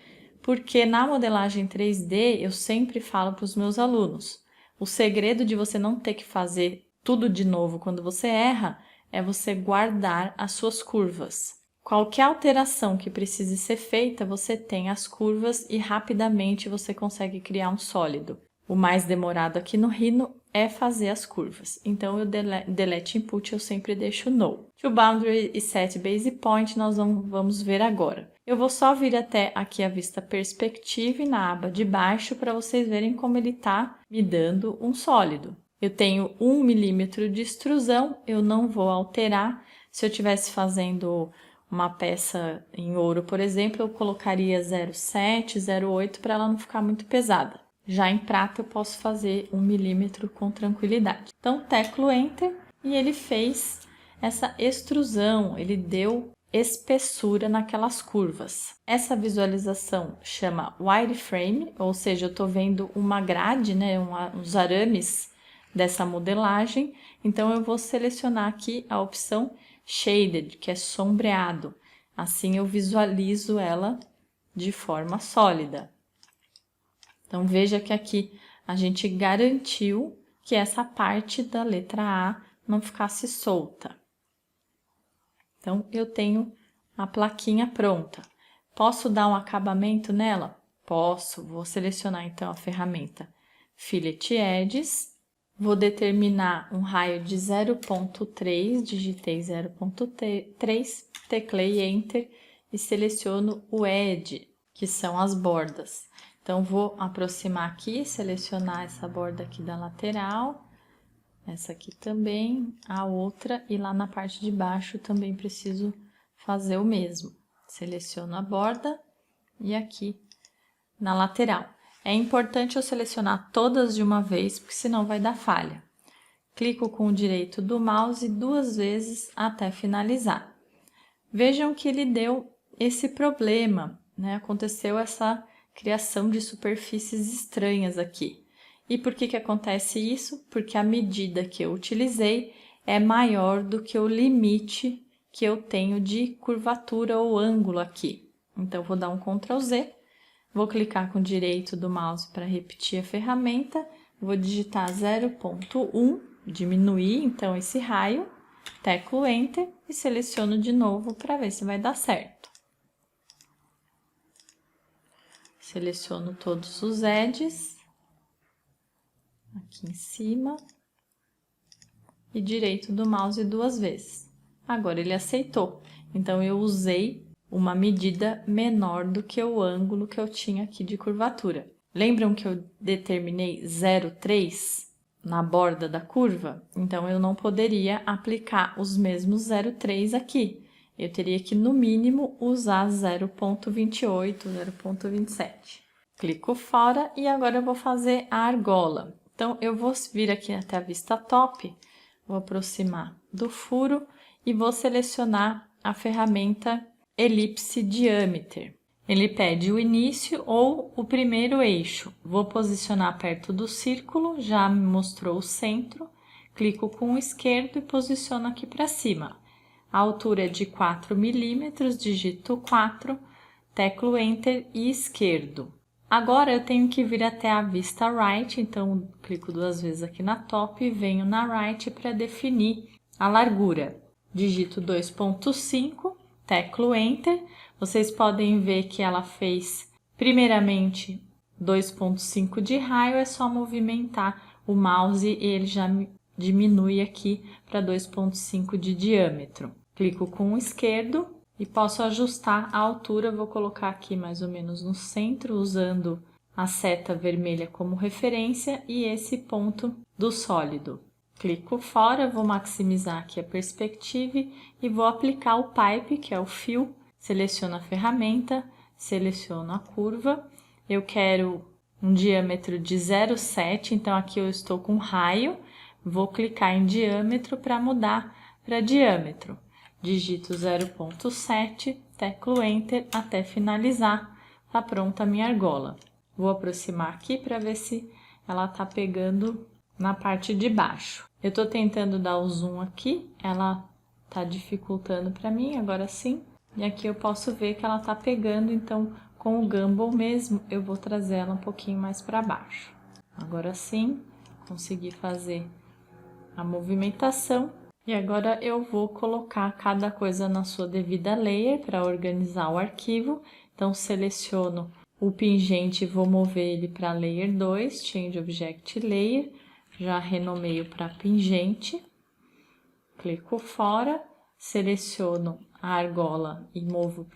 S1: porque na modelagem 3D eu sempre falo para os meus alunos, o segredo de você não ter que fazer tudo de novo quando você erra é você guardar as suas curvas. Qualquer alteração que precise ser feita, você tem as curvas e rapidamente você consegue criar um sólido. O mais demorado aqui no Rhino é fazer as curvas. Então, eu delete input eu sempre deixo no. To boundary e set base point nós vamos ver agora. Eu vou só vir até aqui a vista perspective na aba de baixo para vocês verem como ele está me dando um sólido. Eu tenho 1 milímetro de extrusão, eu não vou alterar. Se eu estivesse fazendo uma peça em ouro, por exemplo, eu colocaria 0,7, 0,8 para ela não ficar muito pesada. Já em prata eu posso fazer 1 milímetro com tranquilidade. Então, teclo Enter e ele fez essa extrusão, ele deu espessura naquelas curvas. Essa visualização chama wireframe, ou seja, eu estou vendo uma grade, né, uns arames dessa modelagem. Então, eu vou selecionar aqui a opção Shaded, que é sombreado. Assim, eu visualizo ela de forma sólida. Então, veja que aqui a gente garantiu que essa parte da letra A não ficasse solta. Então, eu tenho a plaquinha pronta. Posso dar um acabamento nela? Posso. Vou selecionar, então, a ferramenta Fillet Edges. Vou determinar um raio de 0,3, digitei 0,3, teclei Enter e seleciono o Edge, que são as bordas. Então, vou aproximar aqui, selecionar essa borda aqui da lateral, essa aqui também, a outra, e lá na parte de baixo também preciso fazer o mesmo. Seleciono a borda e aqui na lateral. É importante eu selecionar todas de uma vez, porque senão vai dar falha. Clico com o direito do mouse 2 vezes até finalizar. Vejam que ele deu esse problema, né? Aconteceu essa criação de superfícies estranhas aqui. E por que acontece isso? Porque a medida que eu utilizei é maior do que o limite que eu tenho de curvatura ou ângulo aqui. Então, vou dar um Ctrl Z, vou clicar com o direito do mouse para repetir a ferramenta, vou digitar 0,1, diminuir então esse raio, teclo Enter e seleciono de novo para ver se vai dar certo. Seleciono todos os edges, aqui em cima, e direito do mouse 2 vezes. Agora ele aceitou, então eu usei uma medida menor do que o ângulo que eu tinha aqui de curvatura. Lembram que eu determinei 0,3 na borda da curva? Então, eu não poderia aplicar os mesmos 0,3 aqui. Eu teria que, no mínimo, usar 0,28, 0,27. Clico fora e agora eu vou fazer a argola. Então, eu vou vir aqui até a vista top, vou aproximar do furo e vou selecionar a ferramenta Ellipse Diameter. Ele pede o início ou o primeiro eixo. Vou posicionar perto do círculo, já me mostrou o centro. Clico com o esquerdo e posiciono aqui para cima. A altura é de 4 milímetros, digito 4, teclo Enter e esquerdo. Agora eu tenho que vir até a vista right, então clico 2 vezes aqui na top e venho na right para definir a largura. Digito 2,5, teclo Enter. Vocês podem ver que ela fez primeiramente 2,5 de raio, é só movimentar o mouse e ele já diminui aqui para 2,5 de diâmetro. Clico com o esquerdo e posso ajustar a altura, vou colocar aqui mais ou menos no centro, usando a seta vermelha como referência e esse ponto do sólido. Clico fora, vou maximizar aqui a perspectiva e vou aplicar o pipe, que é o fio. Seleciono a ferramenta, seleciono a curva. Eu quero um diâmetro de 0,7, então aqui eu estou com raio. Vou clicar em diâmetro para mudar para diâmetro. Digito 0,7, teclo Enter até finalizar. Tá pronta a minha argola. Vou aproximar aqui para ver se ela tá pegando na parte de baixo. Eu tô tentando dar o zoom aqui, ela tá dificultando para mim, agora sim. E aqui eu posso ver que ela tá pegando, então com o gimbal mesmo eu vou trazer ela um pouquinho mais para baixo. Agora sim, consegui fazer a movimentação. E agora eu vou colocar cada coisa na sua devida layer para organizar o arquivo. Então seleciono o pingente e vou mover ele para layer 2, Change Object Layer. Já renomeio para pingente. Clico fora, seleciono a argola e movo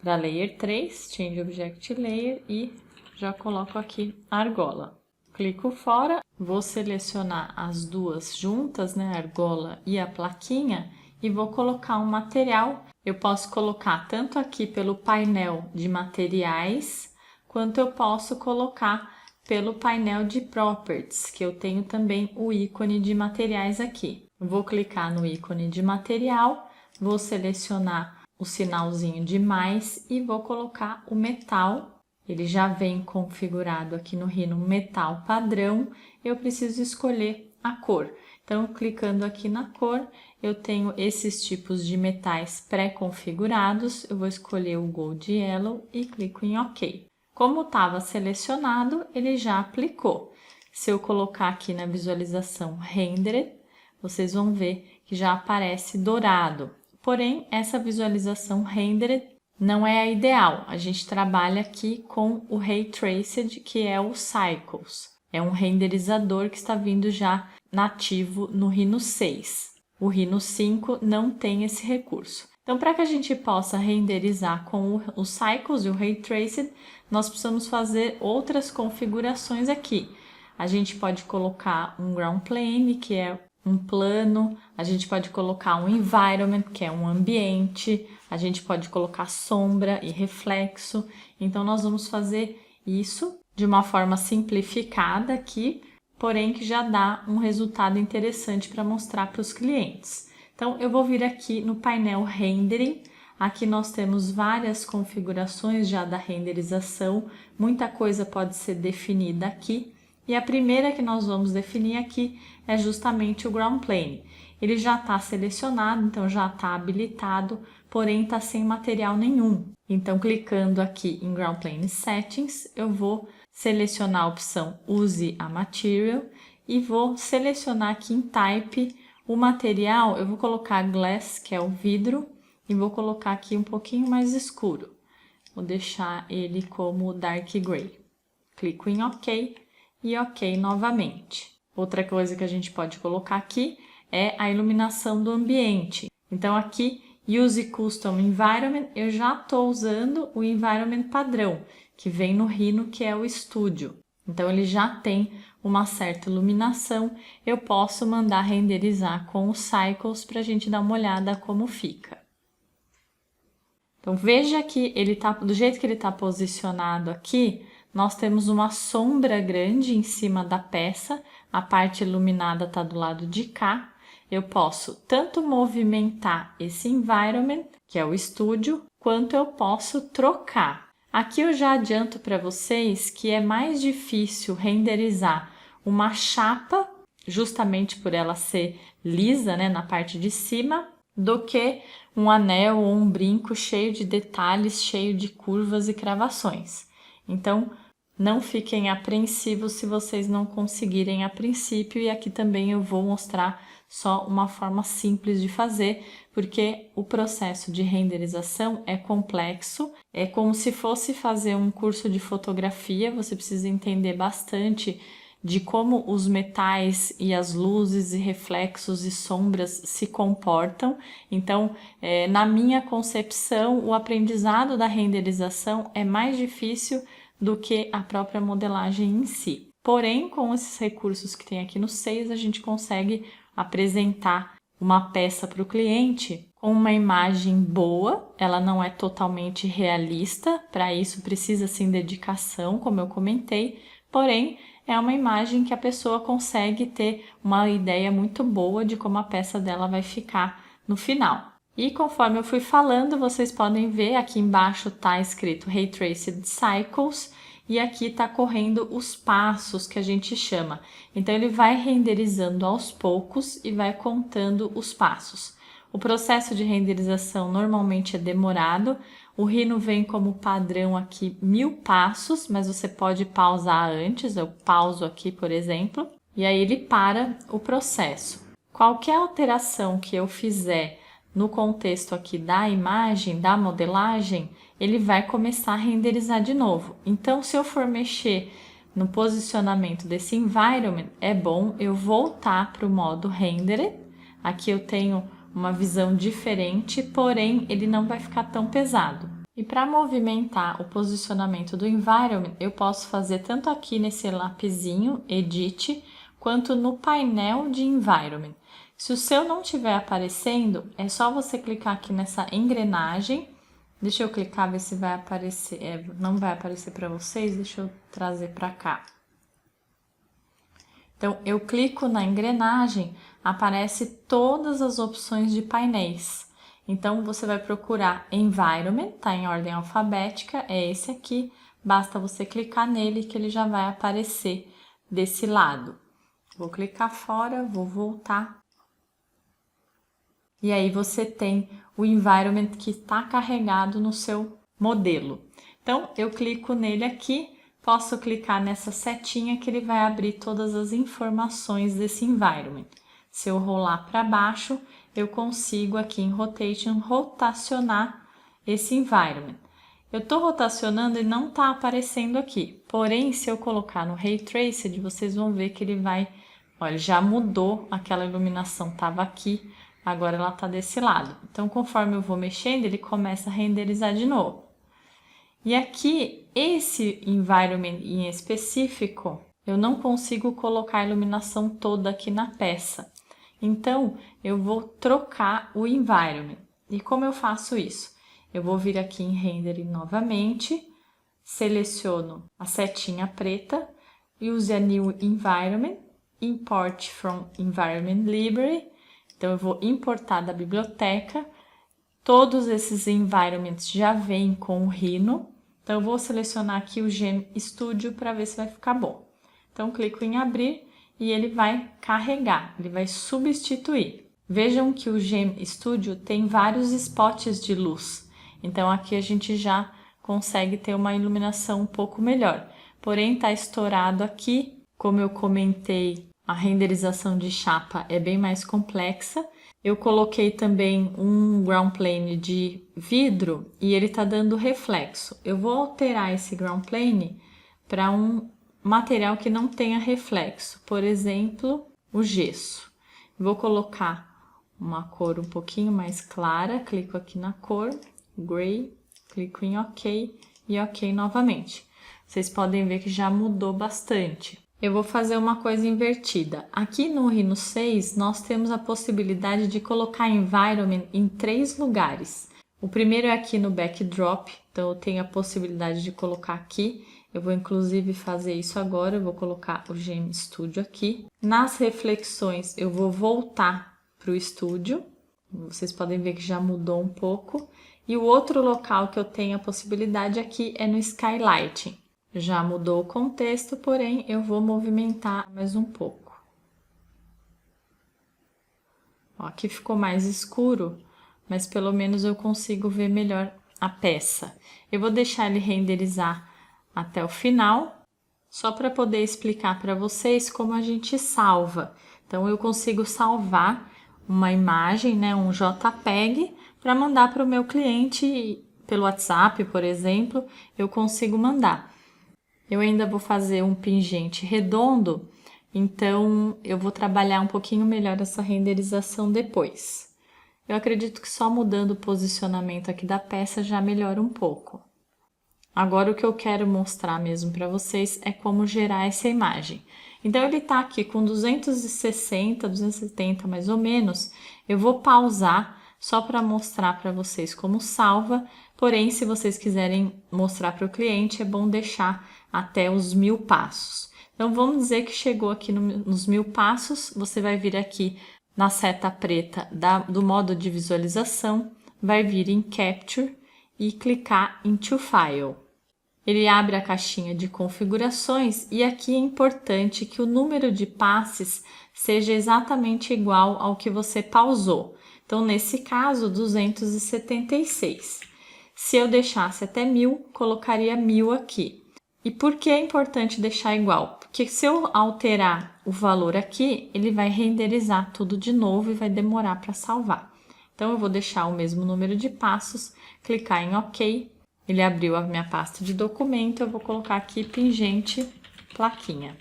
S1: para layer 3, Change Object Layer e já coloco aqui a argola. Clico fora, vou selecionar as duas juntas, né, a argola e a plaquinha, e vou colocar um material. Eu posso colocar tanto aqui pelo painel de materiais, quanto eu posso colocar pelo painel de Properties, que eu tenho também o ícone de materiais aqui. Vou clicar no ícone de material, vou selecionar o sinalzinho de mais e vou colocar o metal. Ele já vem configurado aqui no Rhino metal padrão, eu preciso escolher a cor. Então, clicando aqui na cor, eu tenho esses tipos de metais pré-configurados, eu vou escolher o Gold Yellow e clico em OK. Como estava selecionado, ele já aplicou. Se eu colocar aqui na visualização Rendered, vocês vão ver que já aparece dourado. Porém, essa visualização Rendered não é a ideal. A gente trabalha aqui com o Ray Traced, que é o Cycles. É um renderizador que está vindo já nativo no Rhino 6. O Rhino 5 não tem esse recurso. Então, para que a gente possa renderizar com os Cycles e o Ray Traced, nós precisamos fazer outras configurações aqui. A gente pode colocar um Ground Plane, que é um plano, a gente pode colocar um Environment, que é um ambiente, a gente pode colocar sombra e reflexo. Então, nós vamos fazer isso de uma forma simplificada aqui, porém que já dá um resultado interessante para mostrar para os clientes. Então, eu vou vir aqui no painel Rendering. Aqui nós temos várias configurações já da renderização. Muita coisa pode ser definida aqui. E a primeira que nós vamos definir aqui é justamente o Ground Plane. Ele já está selecionado, então já está habilitado, porém está sem material nenhum. Então, clicando aqui em Ground Plane Settings, eu vou selecionar a opção Use a Material e vou selecionar aqui em Type o material. Eu vou colocar Glass, que é o vidro, e vou colocar aqui um pouquinho mais escuro. Vou deixar ele como Dark Gray. Clico em OK e OK novamente. Outra coisa que a gente pode colocar aqui é a iluminação do ambiente. Então aqui, Use Custom Environment, eu já estou usando o Environment padrão, que vem no Rhino, que é o Studio. Então ele já tem uma certa iluminação, eu posso mandar renderizar com os Cycles para a gente dar uma olhada como fica. Então veja que ele tá, do jeito que ele está posicionado aqui, nós temos uma sombra grande em cima da peça, a parte iluminada está do lado de cá. Eu posso tanto movimentar esse environment, que é o estúdio, quanto eu posso trocar. Aqui eu já adianto para vocês que é mais difícil renderizar uma chapa, justamente por ela ser lisa, né, na parte de cima, do que um anel ou um brinco cheio de detalhes, cheio de curvas e cravações. Então, não fiquem apreensivos se vocês não conseguirem a princípio, e aqui também eu vou mostrar só uma forma simples de fazer, porque o processo de renderização é complexo, é como se fosse fazer um curso de fotografia, você precisa entender bastante de como os metais e as luzes e reflexos e sombras se comportam. Então, na minha concepção, o aprendizado da renderização é mais difícil do que a própria modelagem em si. Porém, com esses recursos que tem aqui no 6, a gente consegue apresentar uma peça para o cliente com uma imagem boa. Ela não é totalmente realista, para isso precisa sim dedicação, como eu comentei, porém é uma imagem que a pessoa consegue ter uma ideia muito boa de como a peça dela vai ficar no final. E conforme eu fui falando, vocês podem ver aqui embaixo está escrito Ray Traced Cycles e aqui está correndo os passos que a gente chama. Então ele vai renderizando aos poucos e vai contando os passos. O processo de renderização normalmente é demorado. O Rhino vem como padrão aqui 1000 passos, mas você pode pausar antes. Eu pauso aqui, por exemplo, e aí ele para o processo. Qualquer alteração que eu fizer no contexto aqui da imagem, da modelagem, ele vai começar a renderizar de novo. Então, se eu for mexer no posicionamento desse environment, é bom eu voltar para o modo Rendered. Aqui eu tenho uma visão diferente, porém ele não vai ficar tão pesado. E para movimentar o posicionamento do environment, eu posso fazer tanto aqui nesse lapisinho Edit, quanto no painel de environment. Se o seu não estiver aparecendo, é só você clicar aqui nessa engrenagem. Deixa eu clicar, ver se vai aparecer. Não vai aparecer para vocês, deixa eu trazer para cá. Então, eu clico na engrenagem, aparece todas as opções de painéis. Então, você vai procurar Environment, tá em ordem alfabética, é esse aqui. Basta você clicar nele que ele já vai aparecer desse lado. Vou clicar fora, vou voltar. E aí você tem o environment que está carregado no seu modelo. Então, eu clico nele aqui, posso clicar nessa setinha que ele vai abrir todas as informações desse environment. Se eu rolar para baixo, eu consigo aqui em Rotation rotacionar esse environment. Eu estou rotacionando e não está aparecendo aqui. Porém, se eu colocar no Ray Traced, vocês vão ver que ele vai... Olha, já mudou, aquela iluminação estava aqui, Agora ela está desse lado. Então, conforme eu vou mexendo, ele começa a renderizar de novo. E aqui, esse environment em específico, eu não consigo colocar a iluminação toda aqui na peça. Então, eu vou trocar o environment. E como eu faço isso? Eu vou vir aqui em Rendering novamente, seleciono a setinha preta, use a New Environment, Import from Environment Library. Então, eu vou importar da biblioteca. Todos esses environments já vêm com o Rhino. Então, eu vou selecionar aqui o Gem Studio para ver se vai ficar bom. Então, clico em abrir e ele vai carregar, ele vai substituir. Vejam que o Gem Studio tem vários spots de luz. Então, aqui a gente já consegue ter uma iluminação um pouco melhor. Porém, está estourado aqui. Como eu comentei, a renderização de chapa é bem mais complexa. Eu coloquei também um ground plane de vidro e ele está dando reflexo. Eu vou alterar esse ground plane para um material que não tenha reflexo, por exemplo, o gesso. Vou colocar uma cor um pouquinho mais clara, clico aqui na cor, Gray, clico em OK e OK novamente. Vocês podem ver que já mudou bastante. Eu vou fazer uma coisa invertida. Aqui no Rhino 6, nós temos a possibilidade de colocar environment em 3 lugares. O primeiro é aqui no backdrop, então eu tenho a possibilidade de colocar aqui. Eu vou inclusive fazer isso agora, eu vou colocar o Gem Studio aqui. Nas reflexões, eu vou voltar para o estúdio. Vocês podem ver que já mudou um pouco. E o outro local que eu tenho a possibilidade aqui é no Skylighting. Já mudou o contexto, porém eu vou movimentar mais um pouco. Ó, aqui ficou mais escuro, mas pelo menos eu consigo ver melhor a peça. Eu vou deixar ele renderizar até o final, só para poder explicar para vocês como a gente salva. Então eu consigo salvar uma imagem, né, um JPEG, para mandar para o meu cliente pelo WhatsApp, por exemplo, eu consigo mandar. Eu ainda vou fazer um pingente redondo, então eu vou trabalhar um pouquinho melhor essa renderização depois. Eu acredito que só mudando o posicionamento aqui da peça já melhora um pouco. Agora o que eu quero mostrar mesmo para vocês é como gerar essa imagem. Então ele está aqui com 260, 270 mais ou menos. Eu vou pausar só para mostrar para vocês como salva. Porém, se vocês quiserem mostrar para o cliente, é bom deixar até os 1000 passos. Então, vamos dizer que chegou aqui nos 1000 passos, você vai vir aqui na seta preta do modo de visualização, vai vir em Capture e clicar em To File. Ele abre a caixinha de configurações e aqui é importante que o número de passes seja exatamente igual ao que você pausou. Então, nesse caso, 276. Se eu deixasse até 1000, colocaria 1000 aqui. E por que é importante deixar igual? Porque se eu alterar o valor aqui, ele vai renderizar tudo de novo e vai demorar para salvar. Então, eu vou deixar o mesmo número de passos, clicar em OK. Ele abriu a minha pasta de documento, eu vou colocar aqui pingente plaquinha.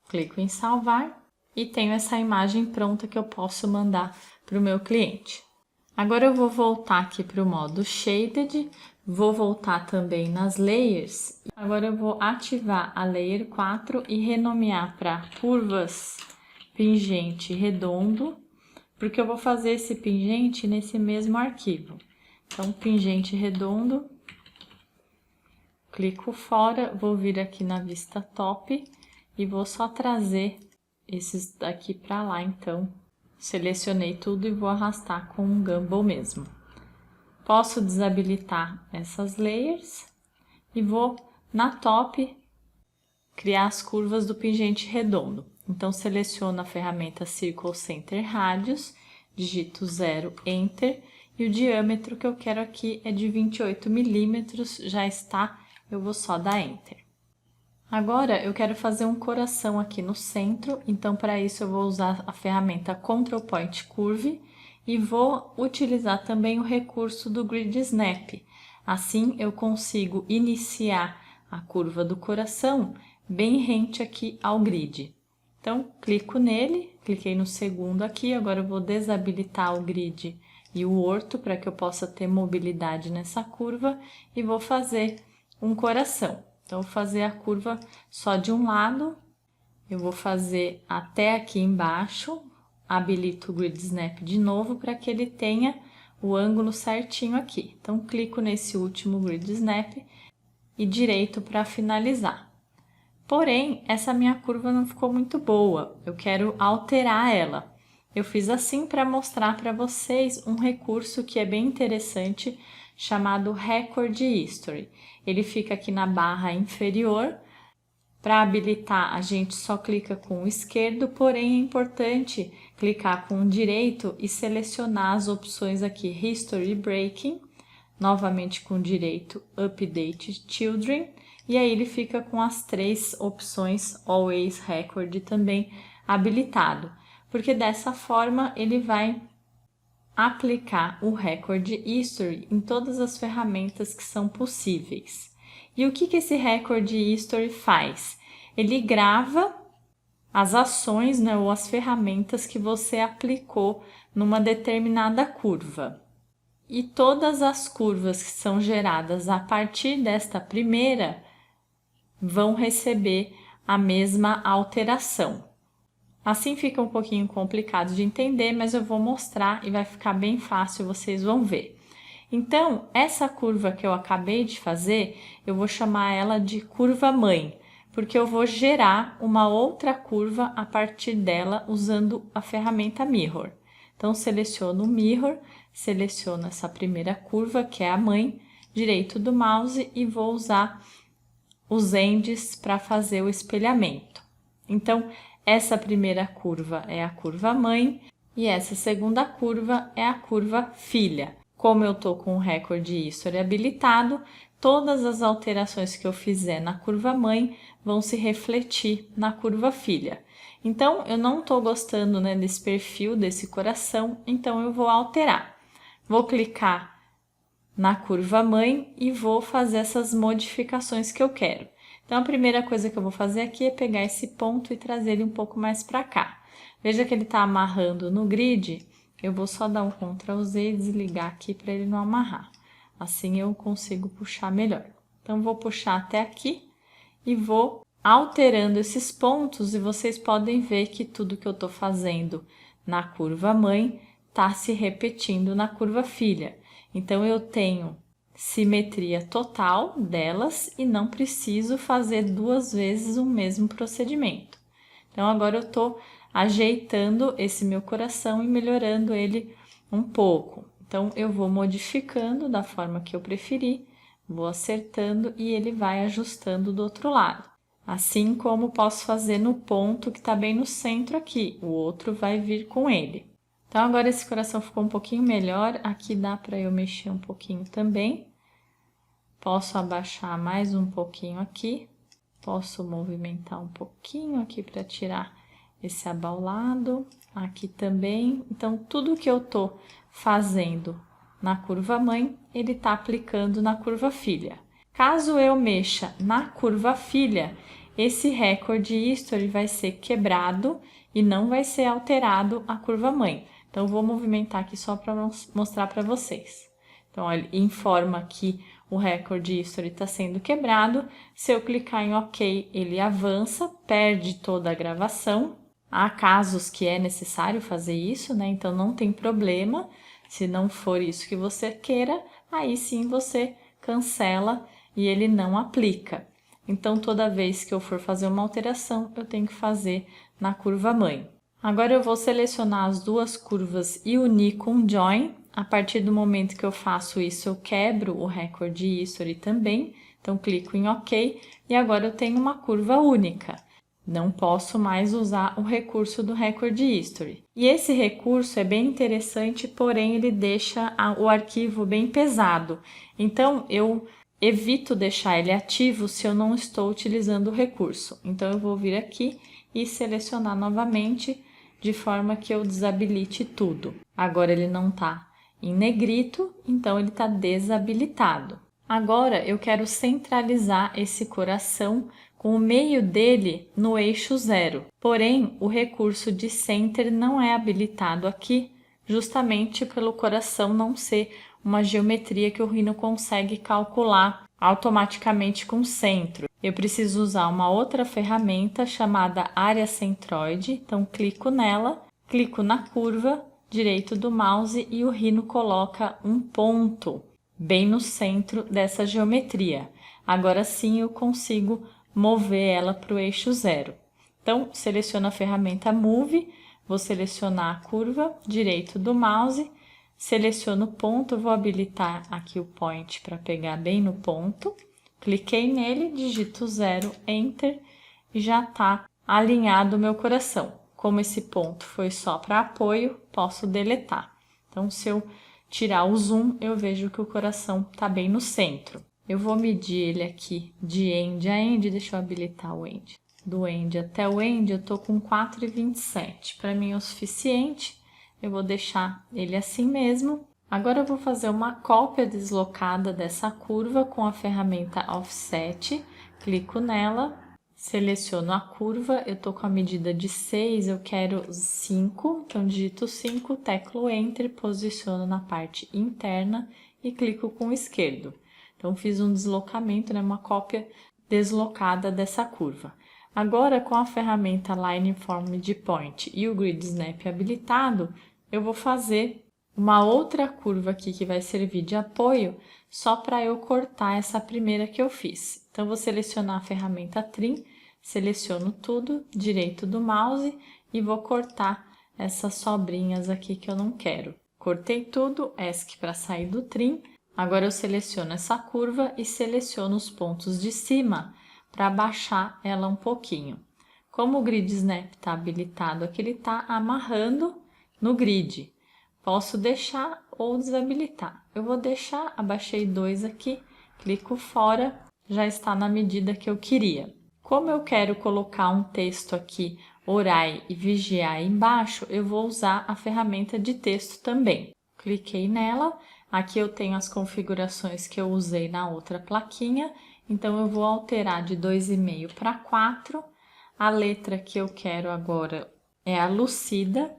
S1: Clico em salvar e tenho essa imagem pronta que eu posso mandar para o meu cliente. Agora eu vou voltar aqui para o modo Shaded, vou voltar também nas Layers. Agora eu vou ativar a Layer 4 e renomear para Curvas Pingente Redondo, porque eu vou fazer esse pingente nesse mesmo arquivo. Então, pingente redondo, clico fora, vou vir aqui na vista top e vou só trazer esses daqui para lá, então. Selecionei tudo e vou arrastar com um Gumball mesmo. Posso desabilitar essas layers e vou na top criar as curvas do pingente redondo. Então, seleciono a ferramenta Circle Center Radius, digito 0, Enter, e o diâmetro que eu quero aqui é de 28 milímetros, já está, eu vou só dar Enter. Agora, eu quero fazer um coração aqui no centro, então para isso eu vou usar a ferramenta Control Point Curve e vou utilizar também o recurso do Grid Snap. Assim, eu consigo iniciar a curva do coração bem rente aqui ao grid. Então, clico nele, cliquei no segundo aqui, agora eu vou desabilitar o grid e o orto para que eu possa ter mobilidade nessa curva e vou fazer um coração. Então, vou fazer a curva só de um lado, eu vou fazer até aqui embaixo, habilito o Grid Snap de novo para que ele tenha o ângulo certinho aqui. Então, clico nesse último Grid Snap e direito para finalizar. Porém, essa minha curva não ficou muito boa, eu quero alterar ela. Eu fiz assim para mostrar para vocês um recurso que é bem interessante, chamado Record History. Ele fica aqui na barra inferior. Para habilitar, a gente só clica com o esquerdo, porém é importante clicar com o direito e selecionar as opções aqui History Breaking, novamente com o direito Update Children, e aí ele fica com as 3 opções Always Record também habilitado, porque dessa forma ele vai aplicar o Record History em todas as ferramentas que são possíveis. E o que esse Record History faz? Ele grava as ações, né, ou as ferramentas que você aplicou numa determinada curva. E todas as curvas que são geradas a partir desta primeira vão receber a mesma alteração. Assim fica um pouquinho complicado de entender, mas eu vou mostrar e vai ficar bem fácil, vocês vão ver. Então, essa curva que eu acabei de fazer, eu vou chamar ela de curva mãe, porque eu vou gerar uma outra curva a partir dela usando a ferramenta Mirror. Então, seleciono o Mirror, seleciono essa primeira curva, que é a mãe, direito do mouse e vou usar os ends para fazer o espelhamento. Então, essa primeira curva é a curva mãe e essa segunda curva é a curva filha. Como eu estou com o Record History habilitado, todas as alterações que eu fizer na curva mãe vão se refletir na curva filha. Então, eu não estou gostando, né, desse perfil, desse coração, então eu vou alterar. Vou clicar na curva mãe e vou fazer essas modificações que eu quero. Então, a primeira coisa que eu vou fazer aqui é pegar esse ponto e trazer ele um pouco mais para cá. Veja que ele está amarrando no grid, eu vou só dar um Ctrl Z e desligar aqui para ele não amarrar. Assim eu consigo puxar melhor. Então, vou puxar até aqui e vou alterando esses pontos e vocês podem ver que tudo que eu estou fazendo na curva mãe está se repetindo na curva filha. Então, eu tenho simetria total delas e não preciso fazer 2 vezes o mesmo procedimento. Então, agora eu estou ajeitando esse meu coração e melhorando ele um pouco. Então, eu vou modificando da forma que eu preferir, vou acertando e ele vai ajustando do outro lado. Assim como posso fazer no ponto que está bem no centro aqui, o outro vai vir com ele. Então, agora esse coração ficou um pouquinho melhor, aqui dá para eu mexer um pouquinho também. Posso abaixar mais um pouquinho aqui, posso movimentar um pouquinho aqui para tirar esse abaulado, aqui também. Então, tudo que eu tô fazendo na curva mãe, ele tá aplicando na curva filha. Caso eu mexa na curva filha, esse Record History vai ser quebrado e não vai ser alterado a curva mãe. Então, eu vou movimentar aqui só para mostrar para vocês. Então, ele informa que o Record History está sendo quebrado. Se eu clicar em OK, ele avança, perde toda a gravação. Há casos que é necessário fazer isso, né? Então, não tem problema. Se não for isso que você queira, aí sim você cancela e ele não aplica. Então, toda vez que eu for fazer uma alteração, eu tenho que fazer na curva mãe. Agora, eu vou selecionar as 2 curvas e unir com Join. A partir do momento que eu faço isso, eu quebro o Record History também. Então, clico em OK e agora eu tenho uma curva única. Não posso mais usar o recurso do Record History. E esse recurso é bem interessante, porém ele deixa o arquivo bem pesado. Então, eu evito deixar ele ativo se eu não estou utilizando o recurso. Então, eu vou vir aqui e selecionar novamente, de forma que eu desabilite tudo. Agora ele não está em negrito, então ele está desabilitado. Agora eu quero centralizar esse coração com o meio dele no eixo 0. Porém, o recurso de Center não é habilitado aqui, justamente pelo coração não ser uma geometria que o Rhino consegue calcular automaticamente com centro. Eu preciso usar uma outra ferramenta chamada área centroide, então clico nela, clico na curva direito do mouse e o Rhino coloca um ponto bem no centro dessa geometria. Agora sim eu consigo mover ela para o eixo 0. Então, seleciono a ferramenta Move, vou selecionar a curva direito do mouse, seleciono o ponto, vou habilitar aqui o point para pegar bem no ponto. Cliquei nele, digito 0, Enter e já está alinhado o meu coração. Como esse ponto foi só para apoio, posso deletar. Então, se eu tirar o zoom, eu vejo que o coração está bem no centro. Eu vou medir ele aqui de end a end, deixa eu habilitar o end. Do end até o end, eu estou com 4,27. Para mim é o suficiente, eu vou deixar ele assim mesmo. Agora eu vou fazer uma cópia deslocada dessa curva com a ferramenta Offset, clico nela, seleciono a curva, eu estou com a medida de 6, eu quero 5, então digito 5, teclo Enter, posiciono na parte interna e clico com o esquerdo. Então fiz um deslocamento, né, uma cópia deslocada dessa curva. Agora com a ferramenta Line Form Midpoint e o Grid Snap habilitado, eu vou fazer uma outra curva aqui que vai servir de apoio só para eu cortar essa primeira que eu fiz. Então, vou selecionar a ferramenta Trim, seleciono tudo, direito do mouse e vou cortar essas sobrinhas aqui que eu não quero. Cortei tudo, ESC para sair do Trim. Agora eu seleciono essa curva e seleciono os pontos de cima para abaixar ela um pouquinho. Como o Grid Snap está habilitado aqui, ele está amarrando no grid. Posso deixar ou desabilitar. Eu vou deixar, abaixei 2 aqui, clico fora, já está na medida que eu queria. Como eu quero colocar um texto aqui, orai e vigiai embaixo, eu vou usar a ferramenta de texto também. Cliquei nela, aqui eu tenho as configurações que eu usei na outra plaquinha, então eu vou alterar de 2,5 para 4. A letra que eu quero agora é a Lucida.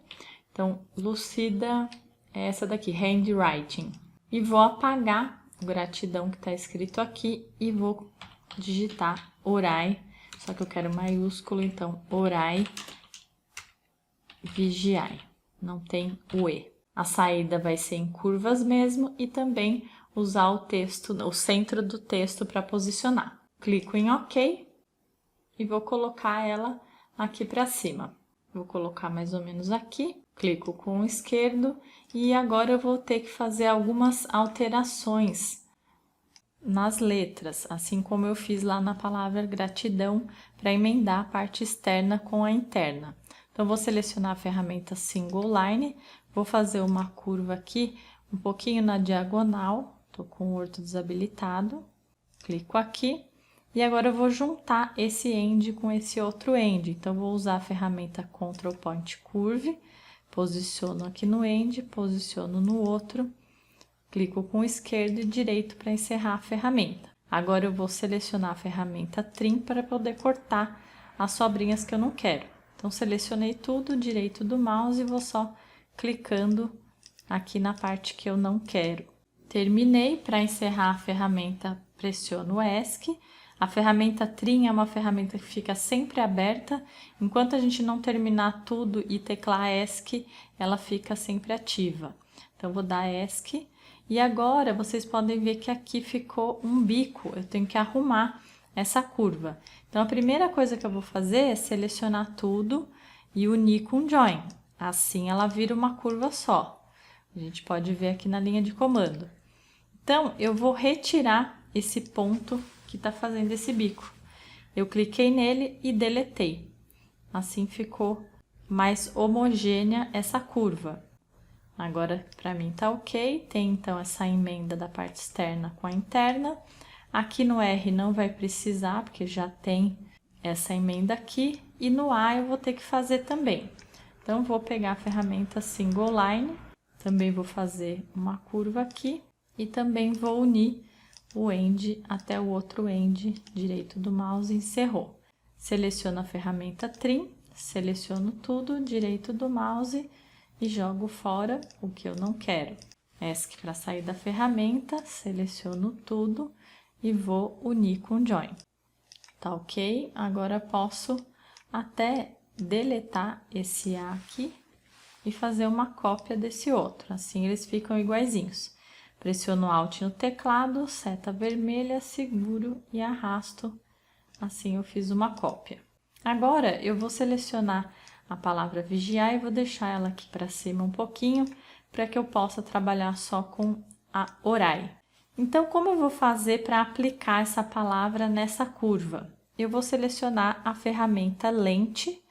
S1: Então, Lucida é essa daqui, Handwriting. E vou apagar o gratidão que está escrito aqui e vou digitar orai, só que eu quero maiúsculo, então orai, vigiai. Não tem o E. A saída vai ser em curvas mesmo e também usar o texto, o centro do texto para posicionar. Clico em OK e vou colocar ela aqui para cima. Vou colocar mais ou menos aqui. Clico com o esquerdo e agora eu vou ter que fazer algumas alterações nas letras, assim como eu fiz lá na palavra gratidão, para emendar a parte externa com a interna. Então, vou selecionar a ferramenta Single Line, vou fazer uma curva aqui, um pouquinho na diagonal, estou com o orto desabilitado, clico aqui. E agora eu vou juntar esse end com esse outro end, então vou usar a ferramenta Control Point Curve, posiciono aqui no end, posiciono no outro, clico com o esquerdo e direito para encerrar a ferramenta. Agora eu vou selecionar a ferramenta Trim para poder cortar as sobrinhas que eu não quero. Então, selecionei tudo, direito do mouse e vou só clicando aqui na parte que eu não quero. Terminei. Para encerrar a ferramenta, pressiono ESC. A ferramenta Trim é uma ferramenta que fica sempre aberta. Enquanto a gente não terminar tudo e teclar ESC, ela fica sempre ativa. Então, vou dar ESC. E agora, vocês podem ver que aqui ficou um bico. Eu tenho que arrumar essa curva. Então, a primeira coisa que eu vou fazer é selecionar tudo e unir com Join. Assim, ela vira uma curva só. A gente pode ver aqui na linha de comando. Então, eu vou retirar esse ponto que está fazendo esse bico. Eu cliquei nele e deletei. Assim ficou mais homogênea essa curva. Agora, para mim tá ok. Tem então essa emenda da parte externa com a interna. Aqui no R não vai precisar, porque já tem essa emenda aqui. E no A eu vou ter que fazer também. Então, vou pegar a ferramenta Single Line. Também vou fazer uma curva aqui. E também vou unir o end até o outro end direito do mouse, encerrou. Seleciono a ferramenta Trim, seleciono tudo, direito do mouse e jogo fora o que eu não quero. ESC para sair da ferramenta, seleciono tudo e vou unir com Join. Tá ok? Agora posso até deletar esse A aqui e fazer uma cópia desse outro, assim eles ficam iguaizinhos. Pressiono Alt no teclado, seta vermelha, seguro e arrasto, assim eu fiz uma cópia. Agora eu vou selecionar a palavra vigiar e vou deixar ela aqui para cima um pouquinho, para que eu possa trabalhar só com a Orai. Então, como eu vou fazer para aplicar essa palavra nessa curva? Eu vou selecionar a ferramenta Lente,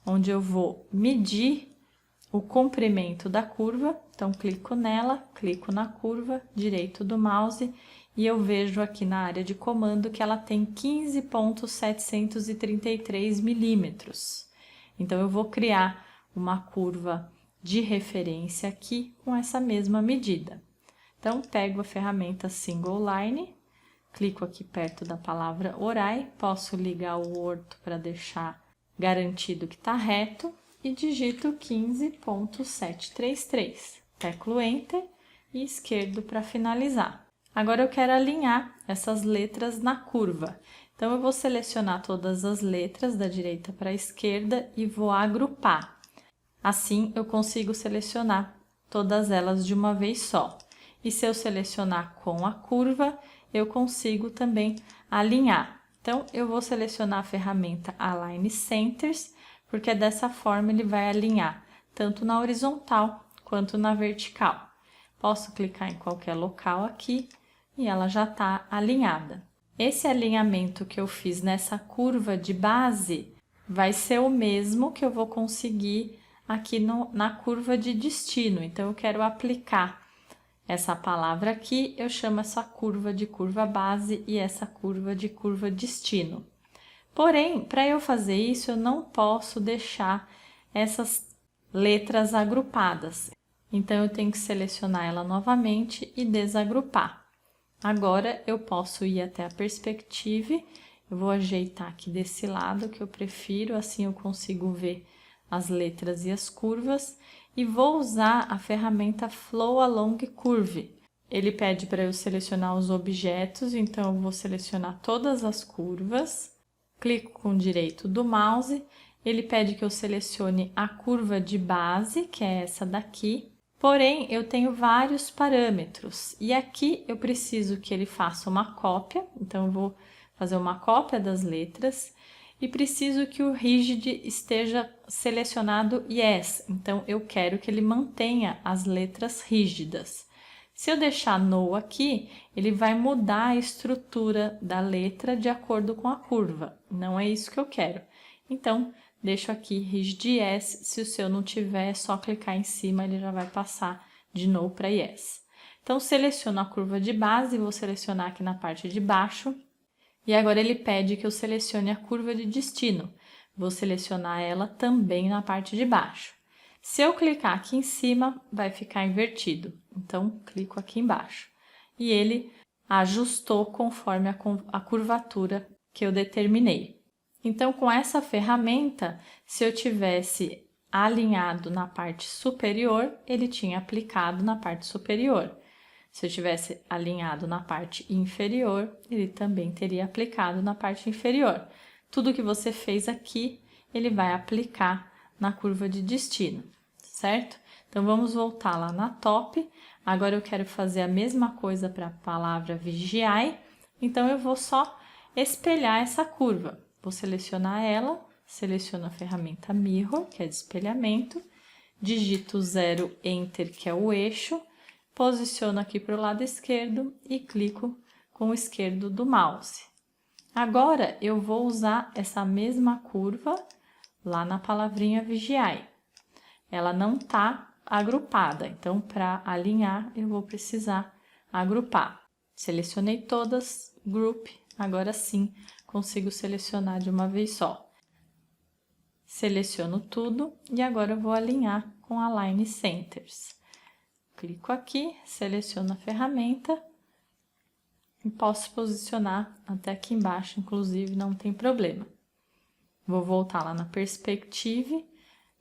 S1: onde eu vou medir o comprimento da curva. Então, clico nela, clico na curva, direito do mouse, e eu vejo aqui na área de comando que ela tem 15,733 milímetros. Então, eu vou criar uma curva de referência aqui com essa mesma medida. Então, pego a ferramenta Single Line, clico aqui perto da palavra Orai, posso ligar o orto para deixar garantido que está reto e digito 15,733. Teclo Enter e esquerdo para finalizar. Agora eu quero alinhar essas letras na curva. Então, eu vou selecionar todas as letras da direita para a esquerda e vou agrupar. Assim, eu consigo selecionar todas elas de uma vez só. E se eu selecionar com a curva, eu consigo também alinhar. Então, eu vou selecionar a ferramenta Align Centers, porque dessa forma ele vai alinhar tanto na horizontal quanto na vertical. Posso clicar em qualquer local aqui e ela já está alinhada. Esse alinhamento que eu fiz nessa curva de base vai ser o mesmo que eu vou conseguir aqui na curva de destino. Então, eu quero aplicar essa palavra aqui, eu chamo essa curva de curva base e essa curva de curva destino. Porém, para eu fazer isso, eu não posso deixar essas letras agrupadas. Então, eu tenho que selecionar ela novamente e desagrupar. Agora, eu posso ir até a Perspective, eu vou ajeitar aqui desse lado que eu prefiro, assim eu consigo ver as letras e as curvas. E vou usar a ferramenta Flow Along Curve. Ele pede para eu selecionar os objetos, então eu vou selecionar todas as curvas. Clico com o direito do mouse. Ele pede que eu selecione a curva de base, que é essa daqui. Porém, eu tenho vários parâmetros. E aqui eu preciso que ele faça uma cópia. Então, eu vou fazer uma cópia das letras. E preciso que o Rigid esteja selecionado Yes. Então, eu quero que ele mantenha as letras rígidas. Se eu deixar No aqui, ele vai mudar a estrutura da letra de acordo com a curva. Não é isso que eu quero. Então, deixo aqui Rigid Yes. Se o seu não tiver, é só clicar em cima, ele já vai passar de No para Yes. Então, seleciono a curva de base, vou selecionar aqui na parte de baixo. E agora ele pede que eu selecione a curva de destino. Vou selecionar ela também na parte de baixo. Se eu clicar aqui em cima, vai ficar invertido. Então, clico aqui embaixo. E ele ajustou conforme a curvatura que eu determinei. Então, com essa ferramenta, se eu tivesse alinhado na parte superior, ele tinha aplicado na parte superior. Se eu tivesse alinhado na parte inferior, ele também teria aplicado na parte inferior. Tudo que você fez aqui, ele vai aplicar na curva de destino, certo? Então, vamos voltar lá na top. Agora, eu quero fazer a mesma coisa para a palavra vigiai. Então, eu vou só espelhar essa curva. Vou selecionar ela, seleciono a ferramenta Mirror, que é de espelhamento. Digito 0, Enter, que é o eixo. Posiciono aqui para o lado esquerdo e clico com o esquerdo do mouse. Agora, eu vou usar essa mesma curva lá na palavrinha vigiai. Ela não está agrupada, então, para alinhar, eu vou precisar agrupar. Selecionei todas, Group, agora sim, consigo selecionar de uma vez só. Seleciono tudo e agora eu vou alinhar com Align Centers. Clico aqui, seleciono a ferramenta E posso posicionar até aqui embaixo, inclusive, não tem problema. Vou voltar lá na Perspective,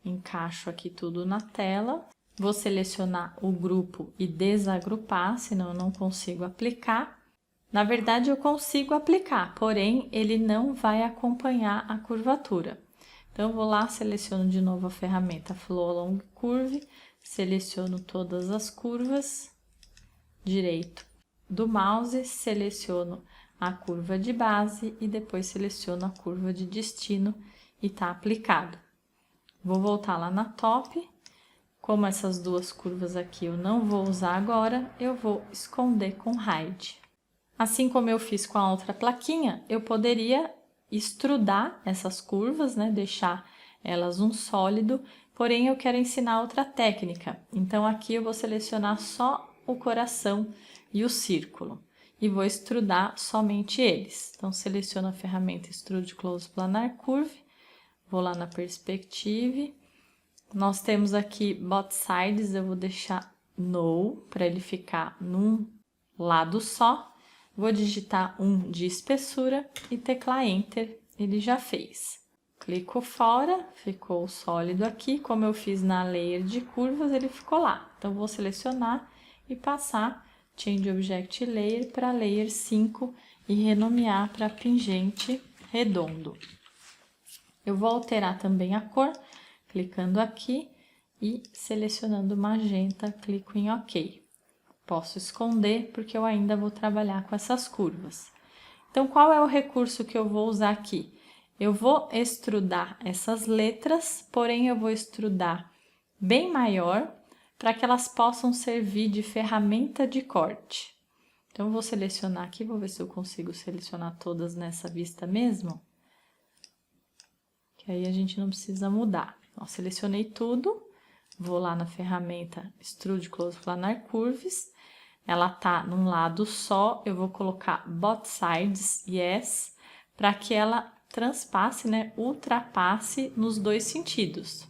S1: encaixo aqui tudo na tela. Vou selecionar o grupo e desagrupar, senão eu não consigo aplicar. Na verdade, eu consigo aplicar, porém, ele não vai acompanhar a curvatura. Então, eu vou lá, seleciono de novo a ferramenta Flow Along Curve, seleciono todas as curvas, direito do mouse, seleciono a curva de base e depois seleciono a curva de destino e tá aplicado. Vou voltar lá na top. Como essas duas curvas aqui eu não vou usar agora, eu vou esconder com Hide. Assim como eu fiz com a outra plaquinha, eu poderia extrudar essas curvas, né? Deixar elas um sólido, porém eu quero ensinar outra técnica. Então aqui eu vou selecionar só o coração e o círculo e vou extrudar somente eles. Então seleciono a ferramenta Extrude Close Planar Curve, vou lá na Perspective. Nós temos aqui Both Sides, eu vou deixar No para ele ficar num lado só. Vou digitar 1 de espessura e teclar Enter, ele já fez. Clico fora, ficou sólido aqui, como eu fiz na layer de curvas, ele ficou lá. Então, vou selecionar e passar Change Object Layer para Layer 5 e renomear para Pingente Redondo. Eu vou alterar também a cor, clicando aqui e selecionando magenta, clico em OK. Posso esconder porque eu ainda vou trabalhar com essas curvas. Então, qual é o recurso que eu vou usar aqui? Eu vou extrudar essas letras, porém eu vou extrudar bem maior para que elas possam servir de ferramenta de corte. Então, eu vou selecionar aqui, vou ver se eu consigo selecionar todas nessa vista mesmo. Que aí a gente não precisa mudar. Ó, selecionei tudo, vou lá na ferramenta Extrude Close Planar Curves. Ela tá num lado só, eu vou colocar Both Sides Yes, para que ela transpasse, né, ultrapasse nos dois sentidos.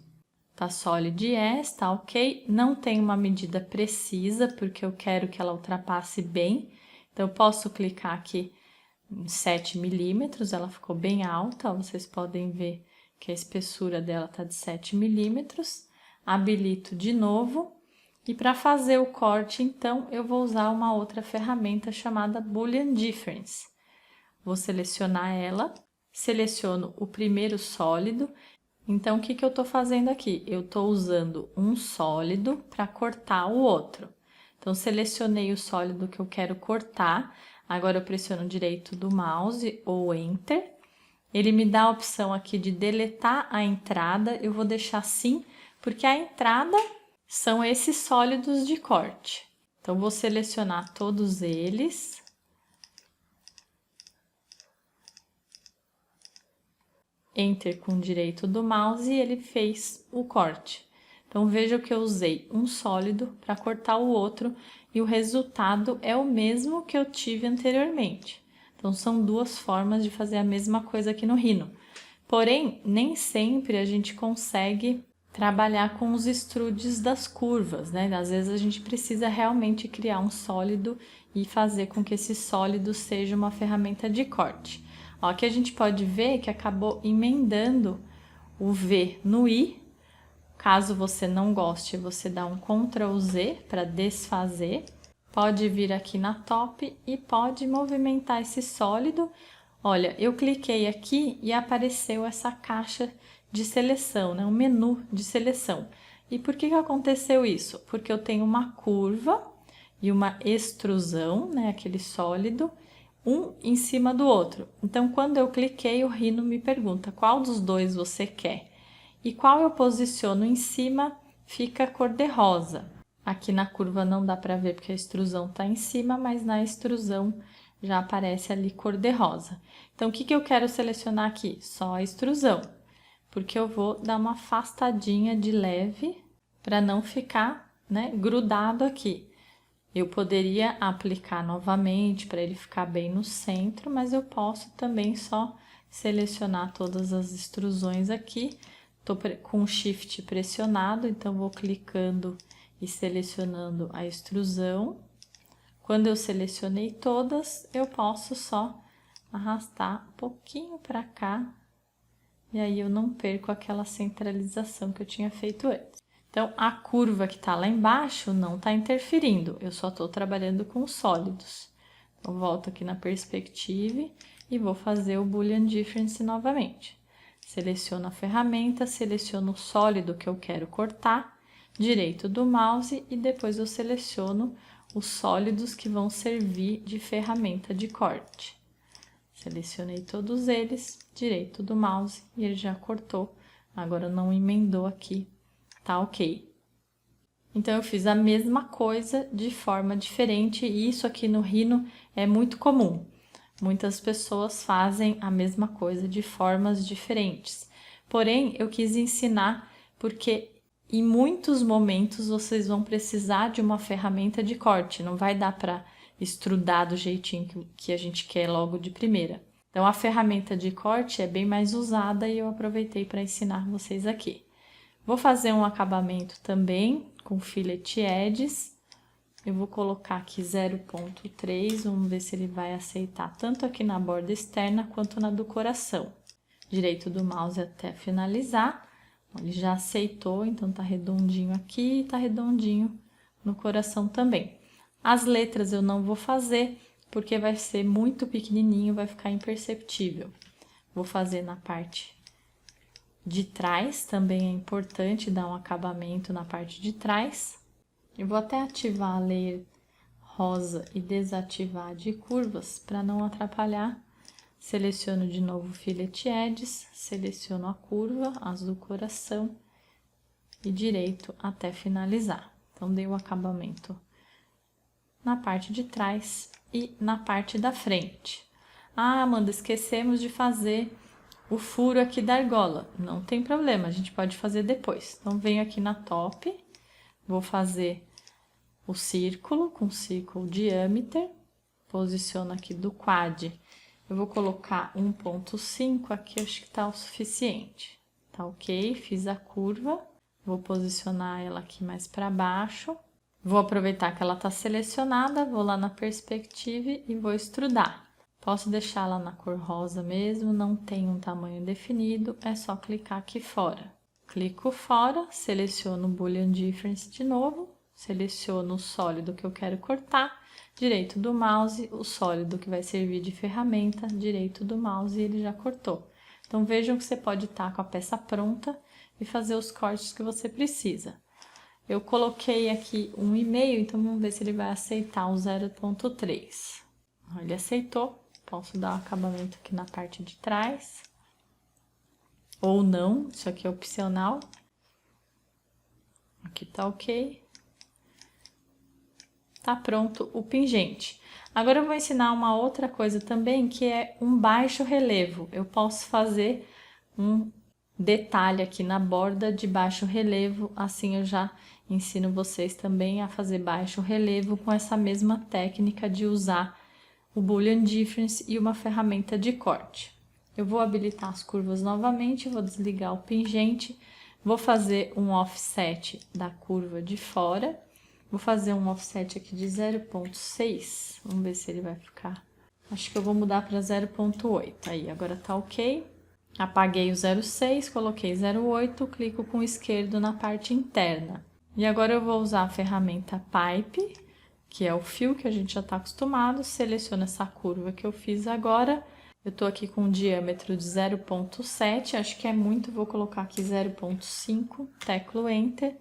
S1: Tá sólido Yes, tá ok. Não tem uma medida precisa, porque eu quero que ela ultrapasse bem. Então, eu posso clicar aqui em 7 milímetros, ela ficou bem alta, ó, vocês podem ver que a espessura dela tá de 7 milímetros. Habilito de novo. E para fazer o corte, então, eu vou usar uma outra ferramenta chamada Boolean Difference. Vou selecionar ela, seleciono o primeiro sólido. Então, o que eu estou fazendo aqui? Eu estou usando um sólido para cortar o outro. Então, selecionei o sólido que eu quero cortar. Agora, eu pressiono direito do mouse ou Enter. Ele me dá a opção aqui de deletar a entrada. Eu vou deixar assim, porque a entrada são esses sólidos de corte. Então, vou selecionar todos eles. Enter com o direito do mouse e ele fez o corte. Então, veja que eu usei um sólido para cortar o outro e o resultado é o mesmo que eu tive anteriormente. Então, são duas formas de fazer a mesma coisa aqui no Rhino. Porém, nem sempre a gente consegue trabalhar com os extrudes das curvas, né? Às vezes a gente precisa realmente criar um sólido e fazer com que esse sólido seja uma ferramenta de corte. Ó, aqui a gente pode ver que acabou emendando o V no I. Caso você não goste, você dá um Ctrl Z para desfazer. Pode vir aqui na top e pode movimentar esse sólido. Olha, eu cliquei aqui e apareceu essa caixa de seleção, né? Um menu de seleção. E por que aconteceu isso? Porque eu tenho uma curva e uma extrusão, né? Aquele sólido, um em cima do outro. Então, quando eu cliquei, o Rhino me pergunta qual dos dois você quer. E qual eu posiciono em cima fica cor-de-rosa. Aqui na curva não dá para ver porque a extrusão está em cima, mas na extrusão já aparece ali cor-de-rosa. Então, o que eu quero selecionar aqui? Só a extrusão, porque eu vou dar uma afastadinha de leve para não ficar, né, grudado aqui. Eu poderia aplicar novamente para ele ficar bem no centro, mas eu posso também só selecionar todas as extrusões aqui. Estou com o Shift pressionado, então vou clicando e selecionando a extrusão. Quando eu selecionei todas, eu posso só arrastar um pouquinho para cá, e aí eu não perco aquela centralização que eu tinha feito antes. Então, a curva que tá lá embaixo não tá interferindo, eu só tô trabalhando com sólidos. Então, volto aqui na Perspective e vou fazer o Boolean Difference novamente. Seleciono a ferramenta, seleciono o sólido que eu quero cortar, direito do mouse e depois eu seleciono os sólidos que vão servir de ferramenta de corte. Selecionei todos eles, direito do mouse e ele já cortou. Agora não emendou aqui, tá ok. Então, eu fiz a mesma coisa de forma diferente e isso aqui no Rhino é muito comum. Muitas pessoas fazem a mesma coisa de formas diferentes. Porém, eu quis ensinar porque em muitos momentos vocês vão precisar de uma ferramenta de corte. Não vai dar para estrudar do jeitinho que a gente quer logo de primeira. Então, a ferramenta de corte é bem mais usada e eu aproveitei para ensinar vocês aqui. Vou fazer um acabamento também com Fillet Edges. Eu vou colocar aqui 0.3, vamos ver se ele vai aceitar tanto aqui na borda externa quanto na do coração. Direito do mouse até finalizar. Ele já aceitou, então tá redondinho aqui e tá redondinho no coração também. As letras eu não vou fazer, porque vai ser muito pequenininho, vai ficar imperceptível. Vou fazer na parte de trás, também é importante dar um acabamento na parte de trás. Eu vou até ativar a layer rosa e desativar de curvas para não atrapalhar. Seleciono de novo Fillet Edges, seleciono a curva, as do coração e direito até finalizar. Então, dei o acabamento na parte de trás e na parte da frente. Ah, Amanda, esquecemos de fazer o furo aqui da argola. Não tem problema, a gente pode fazer depois. Então, venho aqui na top, vou fazer o círculo com Circle Diameter, posiciono aqui do quad. Eu vou colocar 1.5 aqui, acho que tá o suficiente. Tá ok? Fiz a curva, vou posicionar ela aqui mais para baixo. Vou aproveitar que ela tá selecionada, vou lá na Perspective e vou extrudar. Posso deixar ela na cor rosa mesmo, não tem um tamanho definido, é só clicar aqui fora. Clico fora, seleciono o Boolean Difference de novo, seleciono o sólido que eu quero cortar, direito do mouse, o sólido que vai servir de ferramenta, direito do mouse e ele já cortou. Então, vejam que você pode estar com a peça pronta e fazer os cortes que você precisa. Eu coloquei aqui 1,5, então vamos ver se ele vai aceitar o 0.3. Ele aceitou, posso dar um acabamento aqui na parte de trás. Ou não, isso aqui é opcional. Aqui tá ok. Tá pronto o pingente. Agora eu vou ensinar uma outra coisa também, que é um baixo relevo. Eu posso fazer um detalhe aqui na borda de baixo relevo, assim eu já ensino vocês também a fazer baixo relevo com essa mesma técnica de usar o Boolean Difference e uma ferramenta de corte. Eu vou habilitar as curvas novamente, vou desligar o pingente, vou fazer um offset da curva de fora. Vou fazer um offset aqui de 0.6, vamos ver se ele vai ficar. Acho que eu vou mudar para 0.8, aí agora tá ok. Apaguei o 0.6, coloquei 0.8, clico com o esquerdo na parte interna. E agora eu vou usar a ferramenta Pipe, que é o fio que a gente já está acostumado, seleciono essa curva que eu fiz agora. Eu tô aqui com um diâmetro de 0.7, acho que é muito, vou colocar aqui 0.5, teclo Enter.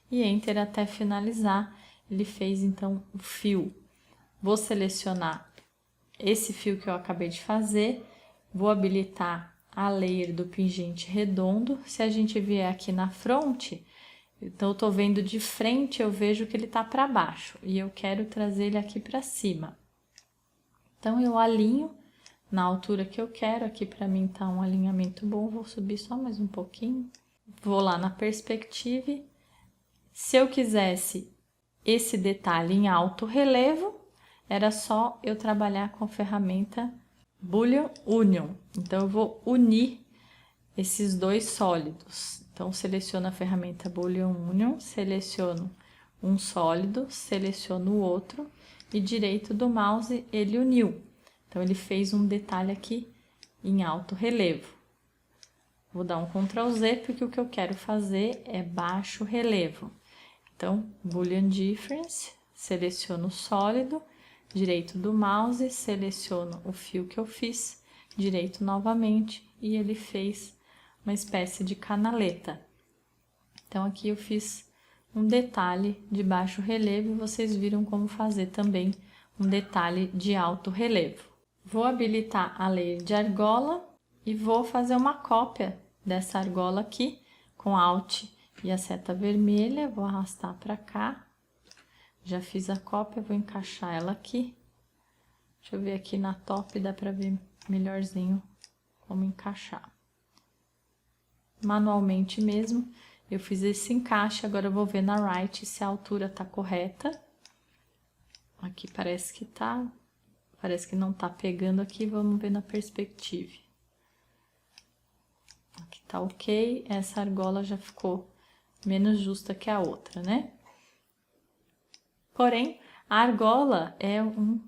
S1: E Enter até finalizar. Ele fez, então, o fio. Vou selecionar esse fio que eu acabei de fazer. Vou habilitar a layer do pingente redondo. Se a gente vier aqui na fronte, então eu tô vendo de frente, eu vejo que ele tá para baixo. E eu quero trazer ele aqui para cima. Então, eu alinho na altura que eu quero. Aqui para mim tá um alinhamento bom. Vou subir só mais um pouquinho. Vou lá na Perspective. Se eu quisesse esse detalhe em alto relevo, era só eu trabalhar com a ferramenta Boolean Union. Então, eu vou unir esses dois sólidos. Então, seleciono a ferramenta Boolean Union, seleciono um sólido, seleciono o outro e direito do mouse ele uniu. Então, ele fez um detalhe aqui em alto relevo. Vou dar um Ctrl Z, porque o que eu quero fazer é baixo relevo. Então, Boolean Difference, seleciono o sólido, direito do mouse, seleciono o fio que eu fiz, direito novamente, e ele fez uma espécie de canaleta. Então, aqui eu fiz um detalhe de baixo relevo, e vocês viram como fazer também um detalhe de alto relevo. Vou habilitar a layer de argola e vou fazer uma cópia dessa argola aqui, com Alt e a seta vermelha, vou arrastar para cá. Já fiz a cópia, vou encaixar ela aqui. Deixa eu ver aqui na top, dá para ver melhorzinho como encaixar. Manualmente mesmo, eu fiz esse encaixe, agora eu vou ver na right se a altura tá correta. Aqui parece que tá, parece que não tá pegando aqui, vamos ver na perspective. Aqui tá ok, essa argola já ficou menos justa que a outra, né? Porém, a argola é um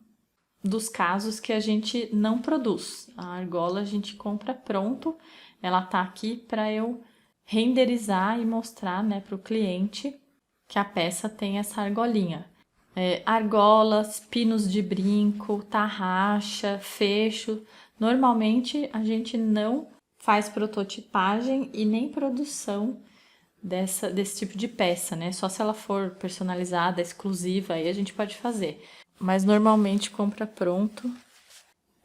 S1: dos casos que a gente não produz. A argola a gente compra pronto, ela tá aqui para eu renderizar e mostrar, né, para o cliente que a peça tem essa argolinha. Argolas, pinos de brinco, tarraxa, fecho. Normalmente a gente não faz prototipagem e nem produção desse tipo de peça, né? Só se ela for personalizada, exclusiva, aí a gente pode fazer. Mas normalmente compra pronto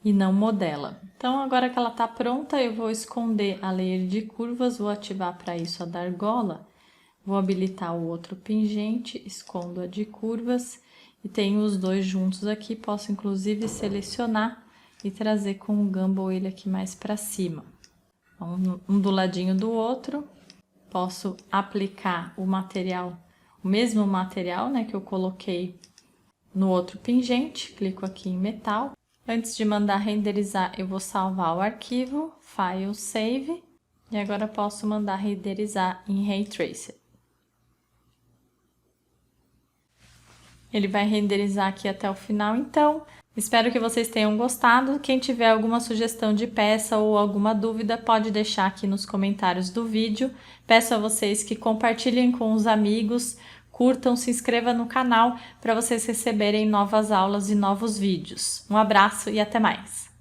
S1: e não modela. Então, agora que ela tá pronta, eu vou esconder a layer de curvas, vou ativar para isso a da argola, vou habilitar o outro pingente, escondo a de curvas e tenho os dois juntos aqui, posso inclusive selecionar e trazer com o Gumball ele aqui mais para cima. Um do ladinho do outro, posso aplicar o material, o mesmo material, né, que eu coloquei no outro pingente, clico aqui em metal. Antes de mandar renderizar, eu vou salvar o arquivo, File, Save, e agora posso mandar renderizar em Ray Tracing. Ele vai renderizar aqui até o final, então. Espero que vocês tenham gostado. Quem tiver alguma sugestão de peça ou alguma dúvida, pode deixar aqui nos comentários do vídeo. Peço a vocês que compartilhem com os amigos, curtam, se inscrevam no canal para vocês receberem novas aulas e novos vídeos. Um abraço e até mais!